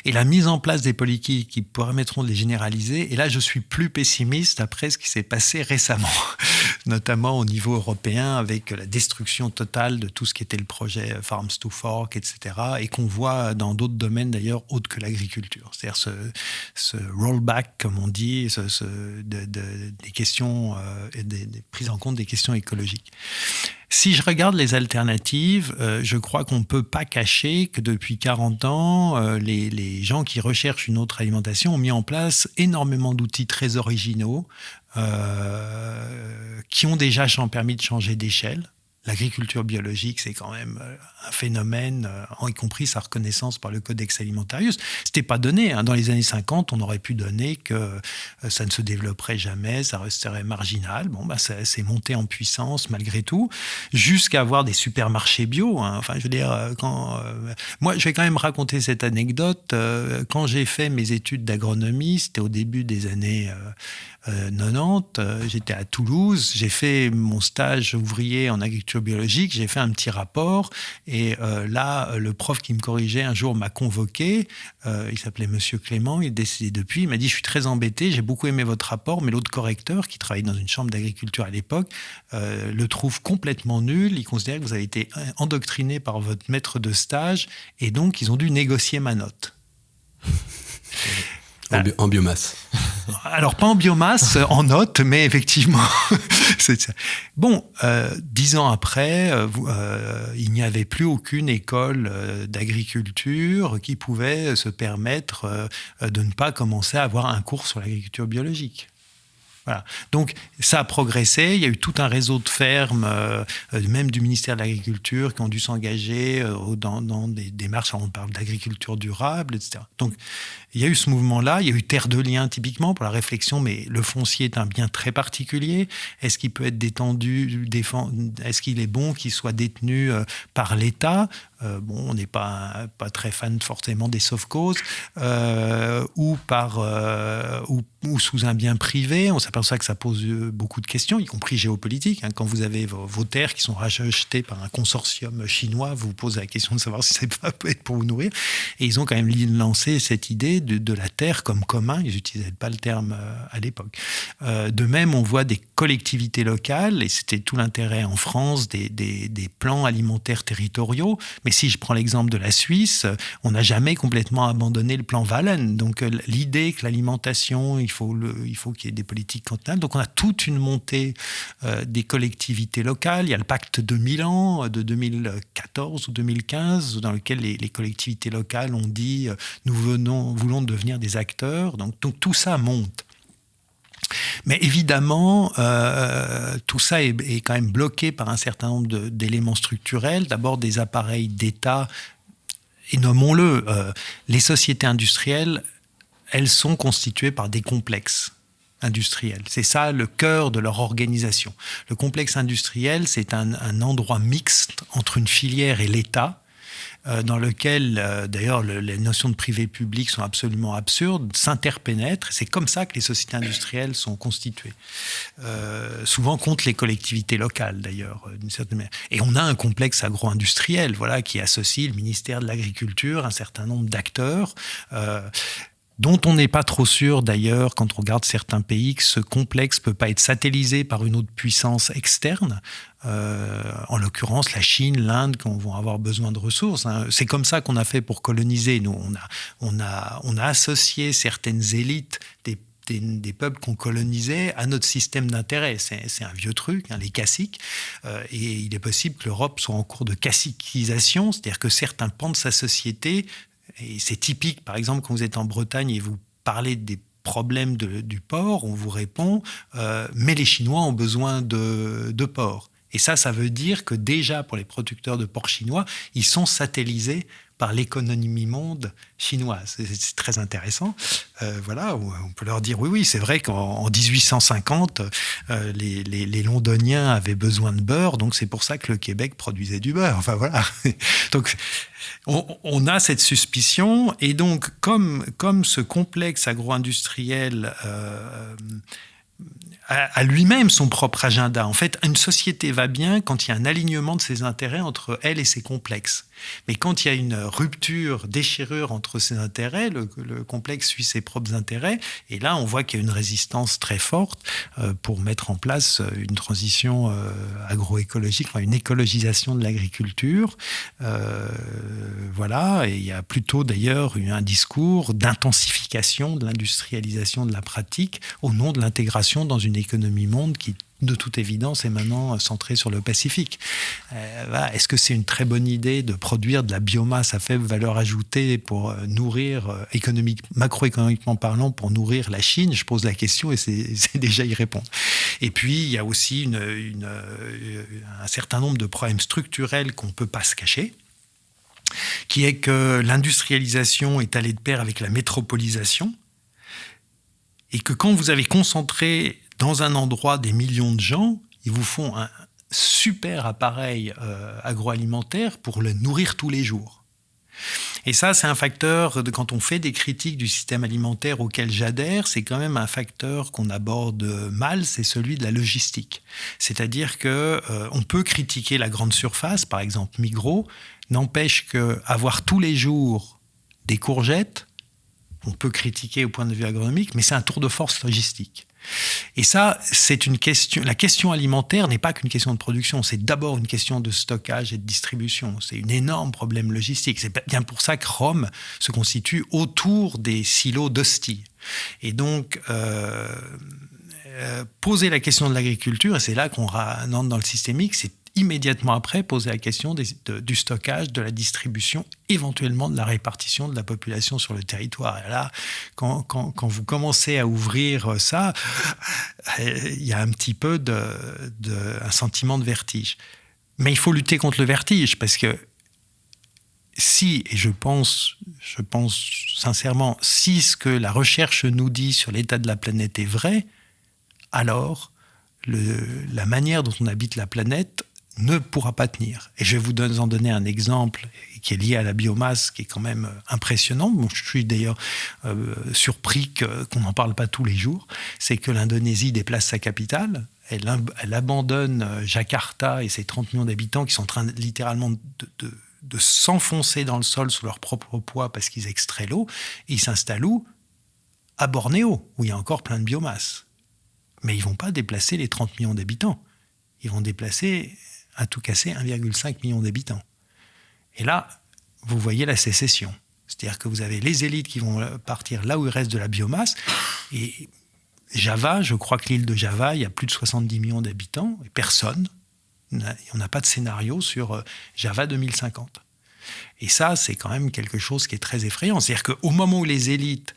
et la mise en place des politiques qui permettront de les généraliser. Et là, je suis plus pessimiste après ce qui s'est passé récemment, notamment au niveau européen, avec la destruction totale de tout ce qui était le projet Farms to Fork, etc., et qu'on voit dans d'autres domaines d'ailleurs autres que l'agriculture. C'est-à-dire ce rollback, comme on dit, des questions, des prises en compte des questions écologiques. Si je regarde les alternatives, je crois qu'on ne peut pas cacher que depuis 40 ans, les gens qui recherchent une autre alimentation ont mis en place énormément d'outils très originaux qui ont déjà permis de changer d'échelle. L'agriculture biologique, c'est quand même un phénomène, y compris sa reconnaissance par le Codex Alimentarius. C'était pas donné. Dans les années 50, on aurait pu donner que ça ne se développerait jamais, ça resterait marginal. Bon, ça s'est monté en puissance malgré tout, jusqu'à avoir des supermarchés bio. Enfin, je veux dire, moi, je vais quand même raconter cette anecdote. Quand j'ai fait mes études d'agronomie, c'était au début des années 90, j'étais à Toulouse, j'ai fait mon stage ouvrier en agriculture biologique, j'ai fait un petit rapport et là, le prof qui me corrigeait un jour m'a convoqué, il s'appelait Monsieur Clément, il est décédé depuis, il m'a dit « Je suis très embêté, j'ai beaucoup aimé votre rapport, mais l'autre correcteur, qui travaillait dans une chambre d'agriculture à l'époque, le trouve complètement nul, il considère que vous avez été endoctriné par votre maître de stage et donc ils ont dû négocier ma note. » En biomasse. Alors, pas en biomasse, en notes, mais effectivement, c'est ça. Bon, 10 ans après, il n'y avait plus aucune école d'agriculture qui pouvait se permettre de ne pas commencer à avoir un cours sur l'agriculture biologique. Voilà. Donc, ça a progressé. Il y a eu tout un réseau de fermes, même du ministère de l'Agriculture, qui ont dû s'engager dans des démarches. On parle d'agriculture durable, etc. Donc, il y a eu ce mouvement-là. Il y a eu Terre de Liens, typiquement, pour la réflexion. Mais le foncier est un bien très particulier. Est-ce qu'il peut être est-ce qu'il est bon qu'il soit détenu par l'État ? On n'est pas très fan forcément des sauf-causes, ou sous un bien privé. On s'aperçoit que ça pose beaucoup de questions, y compris géopolitiques. Quand vous avez vos terres qui sont rachetées par un consortium chinois, vous vous posez la question de savoir si ça peut être pour vous nourrir. Et ils ont quand même lancé cette idée de la terre comme commun. Ils n'utilisaient pas le terme à l'époque. De même, on voit des collectivités locales, et c'était tout l'intérêt en France des plans alimentaires territoriaux. Mais si je prends l'exemple de la Suisse, on n'a jamais complètement abandonné le plan Wallen. Donc l'idée que l'alimentation, il faut qu'il y ait des politiques continentales. Donc on a toute une montée des collectivités locales. Il y a le pacte de Milan de 2014 ou 2015, dans lequel les collectivités locales ont dit nous voulons devenir des acteurs. Donc tout ça monte. Mais évidemment, tout ça est quand même bloqué par un certain nombre d'éléments structurels. D'abord, des appareils d'État, et nommons-le, les sociétés industrielles, elles sont constituées par des complexes industriels. C'est ça le cœur de leur organisation. Le complexe industriel, c'est un endroit mixte entre une filière et l'État, dans lequel, d'ailleurs, les notions de privé-public sont absolument absurdes, s'interpénètrent. C'est comme ça que les sociétés industrielles sont constituées. Souvent contre les collectivités locales, d'ailleurs, d'une certaine manière. Et on a un complexe agro-industriel, voilà, qui associe le ministère de l'Agriculture, un certain nombre d'acteurs, dont on n'est pas trop sûr, d'ailleurs, quand on regarde certains pays, que ce complexe ne peut pas être satellisé par une autre puissance externe. En l'occurrence, la Chine, l'Inde, qui vont avoir besoin de ressources. C'est comme ça qu'on a fait pour coloniser. Nous, on a associé certaines élites des peuples qu'on colonisait à notre système d'intérêt. C'est un vieux truc, les caciques. Et il est possible que l'Europe soit en cours de caciquisation, c'est-à-dire que certains pans de sa société, et c'est typique, par exemple, quand vous êtes en Bretagne et vous parlez des problèmes du porc, on vous répond mais les Chinois ont besoin de porc. Et ça veut dire que déjà, pour les producteurs de porc chinois, ils sont satellisés par l'économie monde chinoise. C'est très intéressant. Voilà, on peut leur dire, oui, c'est vrai qu'en 1850, les Londoniens avaient besoin de beurre, donc c'est pour ça que le Québec produisait du beurre. Enfin, voilà. Donc, on a cette suspicion, et donc, comme ce complexe agro-industriel a lui-même son propre agenda. En fait, une société va bien quand il y a un alignement de ses intérêts entre elle et ses complexes. Mais quand il y a une rupture, déchirure entre ses intérêts, le complexe suit ses propres intérêts. Et là, on voit qu'il y a une résistance très forte pour mettre en place une transition agroécologique, enfin une écologisation de l'agriculture. Voilà. Et il y a plutôt d'ailleurs un discours d'intensification de l'industrialisation de la pratique au nom de l'intégration dans une économie monde qui, de toute évidence, est maintenant centrée sur le Pacifique. Voilà. Est-ce que c'est une très bonne idée de produire de la biomasse à faible valeur ajoutée pour nourrir, macroéconomiquement parlant, pour nourrir la Chine? Je pose la question et c'est déjà y répondre. Et puis, il y a aussi un certain nombre de problèmes structurels qu'on ne peut pas se cacher, qui est que l'industrialisation est allée de pair avec la métropolisation, et que quand vous avez concentré dans un endroit des millions de gens, ils vous font un super appareil agroalimentaire pour le nourrir tous les jours. Et ça, c'est un facteur, quand on fait des critiques du système alimentaire auquel j'adhère, c'est quand même un facteur qu'on aborde mal, c'est celui de la logistique. C'est-à-dire qu'on peut critiquer la grande surface, par exemple Migros, n'empêche qu'avoir tous les jours des courgettes, on peut critiquer au point de vue agronomique, mais c'est un tour de force logistique. Et ça, c'est une question. La question alimentaire n'est pas qu'une question de production, c'est d'abord une question de stockage et de distribution. C'est un énorme problème logistique. C'est bien pour ça que Rome se constitue autour des silos d'hostie. Et donc, poser la question de l'agriculture, et c'est là qu'on rentre dans le systémique, c'est immédiatement après poser la question du stockage, de la distribution, éventuellement de la répartition de la population sur le territoire. Et là, quand vous commencez à ouvrir ça, il y a un petit peu un sentiment de vertige. Mais il faut lutter contre le vertige, parce que et je pense sincèrement, si ce que la recherche nous dit sur l'état de la planète est vrai, alors la manière dont on habite la planète ne pourra pas tenir. Et je vais vous en donner un exemple qui est lié à la biomasse, qui est quand même impressionnant. Bon, je suis d'ailleurs surpris qu'on n'en parle pas tous les jours. C'est que l'Indonésie déplace sa capitale. Elle abandonne Jakarta et ses 30 millions d'habitants qui sont en train littéralement de s'enfoncer dans le sol sous leur propre poids parce qu'ils extraient l'eau. Et ils s'installent où ? À Bornéo, où il y a encore plein de biomasse. Mais ils ne vont pas déplacer les 30 millions d'habitants. Ils vont déplacer, à tout casser, 1,5 million d'habitants. Et là, vous voyez la sécession. C'est-à-dire que vous avez les élites qui vont partir là où il reste de la biomasse. Et Java, je crois que l'île de Java, il y a plus de 70 millions d'habitants. Et personne, on n'a pas de scénario sur Java 2050. Et ça, c'est quand même quelque chose qui est très effrayant. C'est-à-dire qu'au moment où les élites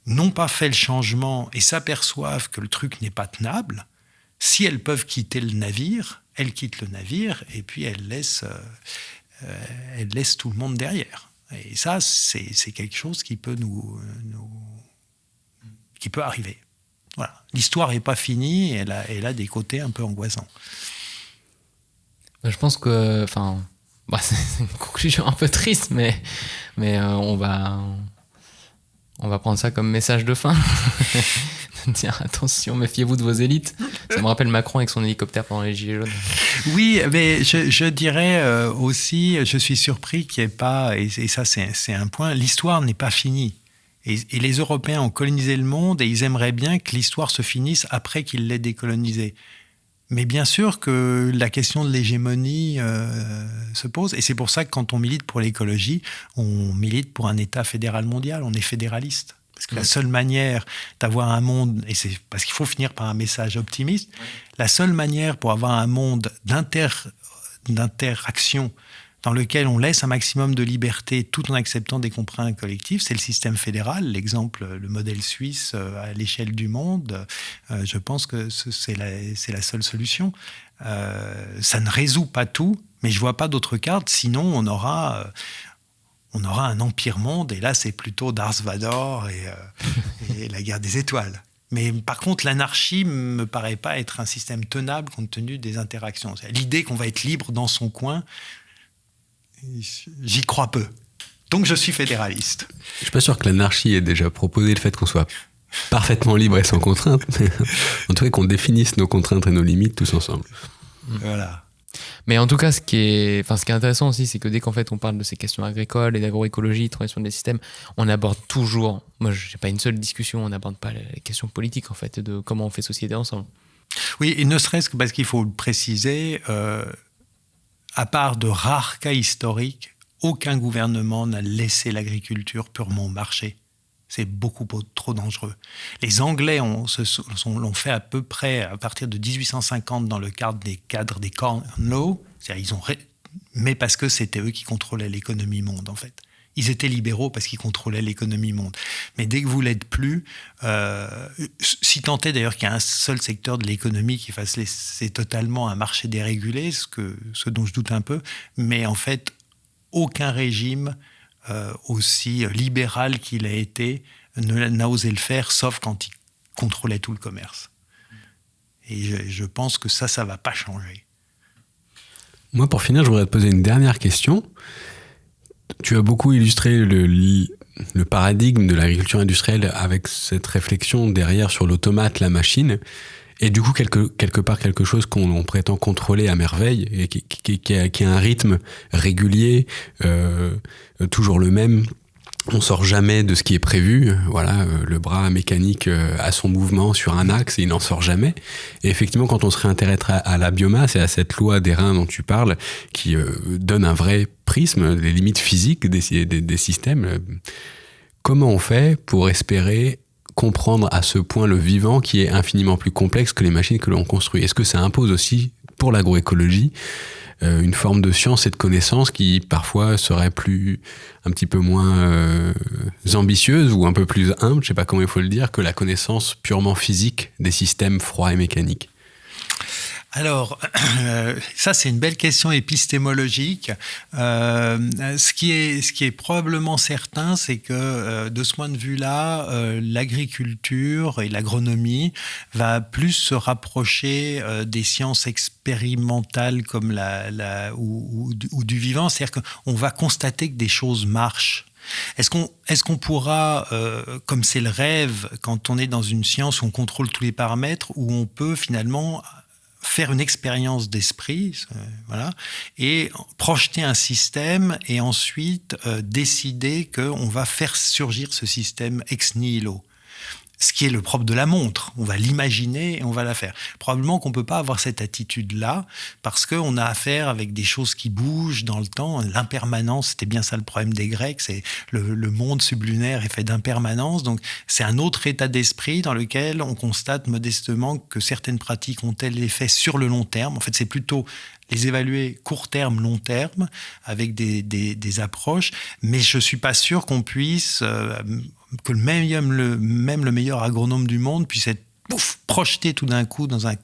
n'ont pas fait le changement et s'aperçoivent que le truc n'est pas tenable, si elles peuvent quitter le navire, elles quittent le navire et puis elles laissent tout le monde derrière. Et ça, c'est quelque chose qui peut qui peut arriver. Voilà. L'histoire n'est pas finie, elle a des côtés un peu angoissants. Je pense que, c'est une conclusion un peu triste, mais on va prendre ça comme message de fin. Dire attention, méfiez-vous de vos élites. Ça me rappelle Macron avec son hélicoptère pendant les Gilets jaunes. Oui, mais je dirais aussi, je suis surpris qu'il n'y ait pas, et ça c'est un point, l'histoire n'est pas finie. Et les Européens ont colonisé le monde et ils aimeraient bien que l'histoire se finisse après qu'ils l'aient décolonisé. Mais bien sûr que la question de l'hégémonie se pose. Et c'est pour ça que quand on milite pour l'écologie, on milite pour un État fédéral mondial. On est fédéraliste. Parce que la seule manière d'avoir un monde, et c'est parce qu'il faut finir par un message optimiste, la seule manière pour avoir un monde d'interaction dans lequel on laisse un maximum de liberté tout en acceptant des contraintes collectives, c'est le système fédéral. L'exemple, le modèle suisse à l'échelle du monde, je pense que c'est la seule solution. Ça ne résout pas tout, mais je ne vois pas d'autre carte, sinon on aura un empire monde, et là c'est plutôt Darth Vader et la guerre des étoiles. Mais par contre, l'anarchie ne me paraît pas être un système tenable compte tenu des interactions. L'idée qu'on va être libre dans son coin, j'y crois peu. Donc je suis fédéraliste. Je ne suis pas sûr que l'anarchie ait déjà proposé le fait qu'on soit parfaitement libre et sans contrainte, mais en tout cas qu'on définisse nos contraintes et nos limites tous ensemble. Voilà. Mais en tout cas, ce qui est intéressant aussi, c'est que dès qu'en fait on parle de ces questions agricoles et d'agroécologie, transition des systèmes, on aborde toujours, moi j'ai pas une seule discussion, on n'aborde pas les questions politiques en fait, de comment on fait société ensemble. Oui, et ne serait-ce que parce qu'il faut le préciser, à part de rares cas historiques, aucun gouvernement n'a laissé l'agriculture purement au marché. C'est beaucoup trop dangereux. Les Anglais l'ont fait à peu près à partir de 1850 dans le cadre des Corn Law, c'est-à-dire mais parce que c'était eux qui contrôlaient l'économie monde en fait. Ils étaient libéraux parce qu'ils contrôlaient l'économie monde. Mais dès que vous l'êtes plus, si tant est d'ailleurs qu'il y a un seul secteur de l'économie qui fasse c'est totalement un marché dérégulé, ce dont je doute un peu, mais en fait, aucun régime aussi libéral qu'il a été n'a osé le faire, sauf quand il contrôlait tout le commerce. Et je pense que ça ne va pas changer. Moi, pour finir, je voudrais te poser une dernière question. Tu as beaucoup illustré le paradigme de l'agriculture industrielle avec cette réflexion derrière sur l'automate, la machine, et du coup quelque part quelque chose qu'on prétend contrôler à merveille et qui a un rythme régulier, toujours le même. On sort jamais de ce qui est prévu. Voilà, le bras mécanique a son mouvement sur un axe et il n'en sort jamais. Et effectivement, quand on se réintéresse à la biomasse et à cette loi d'airain dont tu parles, qui donne un vrai prisme, des limites physiques des systèmes, comment on fait pour espérer comprendre à ce point le vivant qui est infiniment plus complexe que les machines que l'on construit? Est-ce que ça impose aussi, pour l'agroécologie, une forme de science et de connaissance qui parfois serait un petit peu moins ambitieuse ou un peu plus humble, je sais pas comment il faut le dire, que la connaissance purement physique des systèmes froids et mécaniques? Alors, ça c'est une belle question épistémologique. Ce qui est probablement certain, c'est que de ce point de vue-là, l'agriculture et l'agronomie va plus se rapprocher des sciences expérimentales comme ou du vivant. C'est-à-dire qu'on va constater que des choses marchent. Est-ce qu'on pourra, comme c'est le rêve, quand on est dans une science où on contrôle tous les paramètres, où on peut finalement faire une expérience d'esprit, voilà, et projeter un système et ensuite décider qu'on va faire surgir ce système ex nihilo. Ce qui est le propre de la montre. On va l'imaginer et on va la faire. Probablement qu'on ne peut pas avoir cette attitude-là parce qu'on a affaire avec des choses qui bougent dans le temps. L'impermanence, c'était bien ça le problème des Grecs. C'est le monde sublunaire est fait d'impermanence. Donc, c'est un autre état d'esprit dans lequel on constate modestement que certaines pratiques ont tel effet sur le long terme. En fait, c'est plutôt les évaluer court terme, long terme, avec des approches. Mais je ne suis pas sûr qu'on puisse... que même le meilleur agronome du monde puisse être projeté tout d'un coup dans un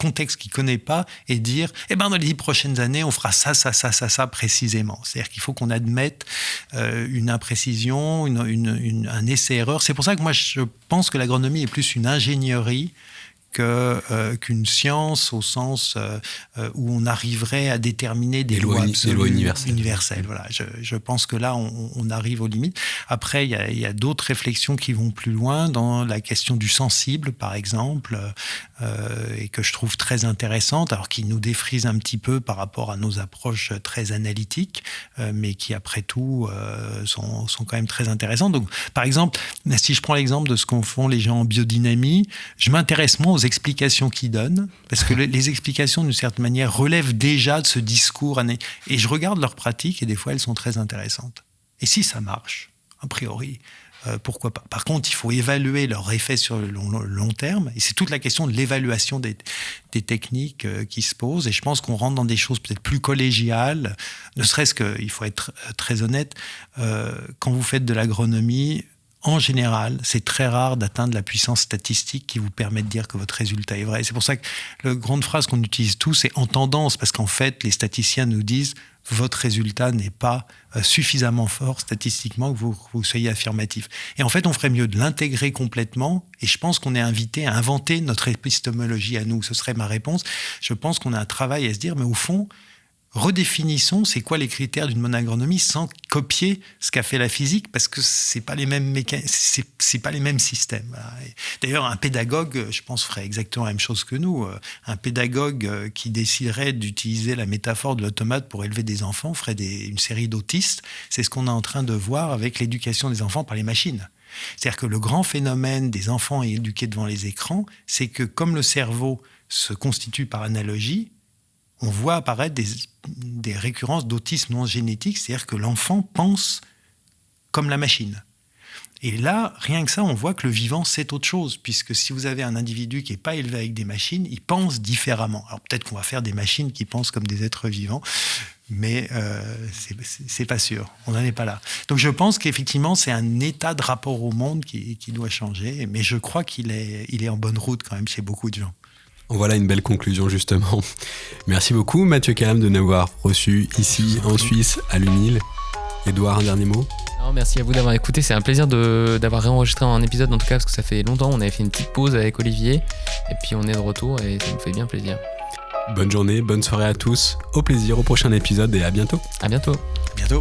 contexte qu'il ne connaît pas et dire dans les 10 prochaines années, on fera ça précisément. C'est-à-dire qu'il faut qu'on admette une imprécision, un essai-erreur. C'est pour ça que moi, je pense que l'agronomie est plus une ingénierie qu'une science au sens où on arriverait à déterminer des lois absolues universelles. Voilà, je pense que là, on arrive aux limites. Après, il y a d'autres réflexions qui vont plus loin dans la question du sensible, par exemple, et que je trouve très intéressante, alors qui nous défrise un petit peu par rapport à nos approches très analytiques, mais qui, après tout, sont quand même très intéressantes. Donc, par exemple, si je prends l'exemple de ce qu'en font les gens en biodynamie, je m'intéresse moins aux explications qu'ils donnent, parce que les explications, d'une certaine manière, relèvent déjà de ce discours. Et je regarde leurs pratiques, et des fois, elles sont très intéressantes. Et si ça marche, a priori, pourquoi pas. Par contre, il faut évaluer leur effet sur le long terme, et c'est toute la question de l'évaluation des techniques qui se posent, et je pense qu'on rentre dans des choses peut-être plus collégiales, ne serait-ce qu'il faut être très honnête, quand vous faites de l'agronomie, en général, c'est très rare d'atteindre la puissance statistique qui vous permet de dire que votre résultat est vrai. C'est pour ça que la grande phrase qu'on utilise tous, c'est en tendance, parce qu'en fait, les statisticiens nous disent votre résultat n'est pas suffisamment fort statistiquement que vous soyez affirmatif. Et en fait, on ferait mieux de l'intégrer complètement, et je pense qu'on est invité à inventer notre épistémologie à nous. Ce serait ma réponse. Je pense qu'on a un travail à se dire, mais au fond, redéfinissons c'est quoi les critères d'une bonne agronomie sans copier ce qu'a fait la physique, parce que c'est pas les mêmes c'est pas les mêmes systèmes. Voilà. D'ailleurs, un pédagogue, je pense, ferait exactement la même chose que nous. Un pédagogue qui déciderait d'utiliser la métaphore de l'automate pour élever des enfants ferait une série d'autistes. C'est ce qu'on est en train de voir avec l'éducation des enfants par les machines. C'est-à-dire que le grand phénomène des enfants éduqués devant les écrans, c'est que comme le cerveau se constitue par analogie, on voit apparaître des récurrences d'autisme non génétique, c'est-à-dire que l'enfant pense comme la machine. Et là, rien que ça, on voit que le vivant, c'est autre chose, puisque si vous avez un individu qui n'est pas élevé avec des machines, il pense différemment. Alors peut-être qu'on va faire des machines qui pensent comme des êtres vivants, mais c'est pas sûr, on n'en est pas là. Donc je pense qu'effectivement, c'est un état de rapport au monde qui doit changer, mais je crois qu'il est en bonne route quand même chez beaucoup de gens. Voilà une belle conclusion justement. Merci beaucoup Mathieu Calame de nous avoir reçu ici en Suisse à l'UNIL. Édouard, un dernier mot ? Non, merci à vous d'avoir écouté, c'est un plaisir d'avoir réenregistré un épisode en tout cas parce que ça fait longtemps, on avait fait une petite pause avec Olivier et puis on est de retour et ça nous fait bien plaisir. Bonne journée, bonne soirée à tous, au plaisir au prochain épisode et à bientôt. À bientôt. À bientôt.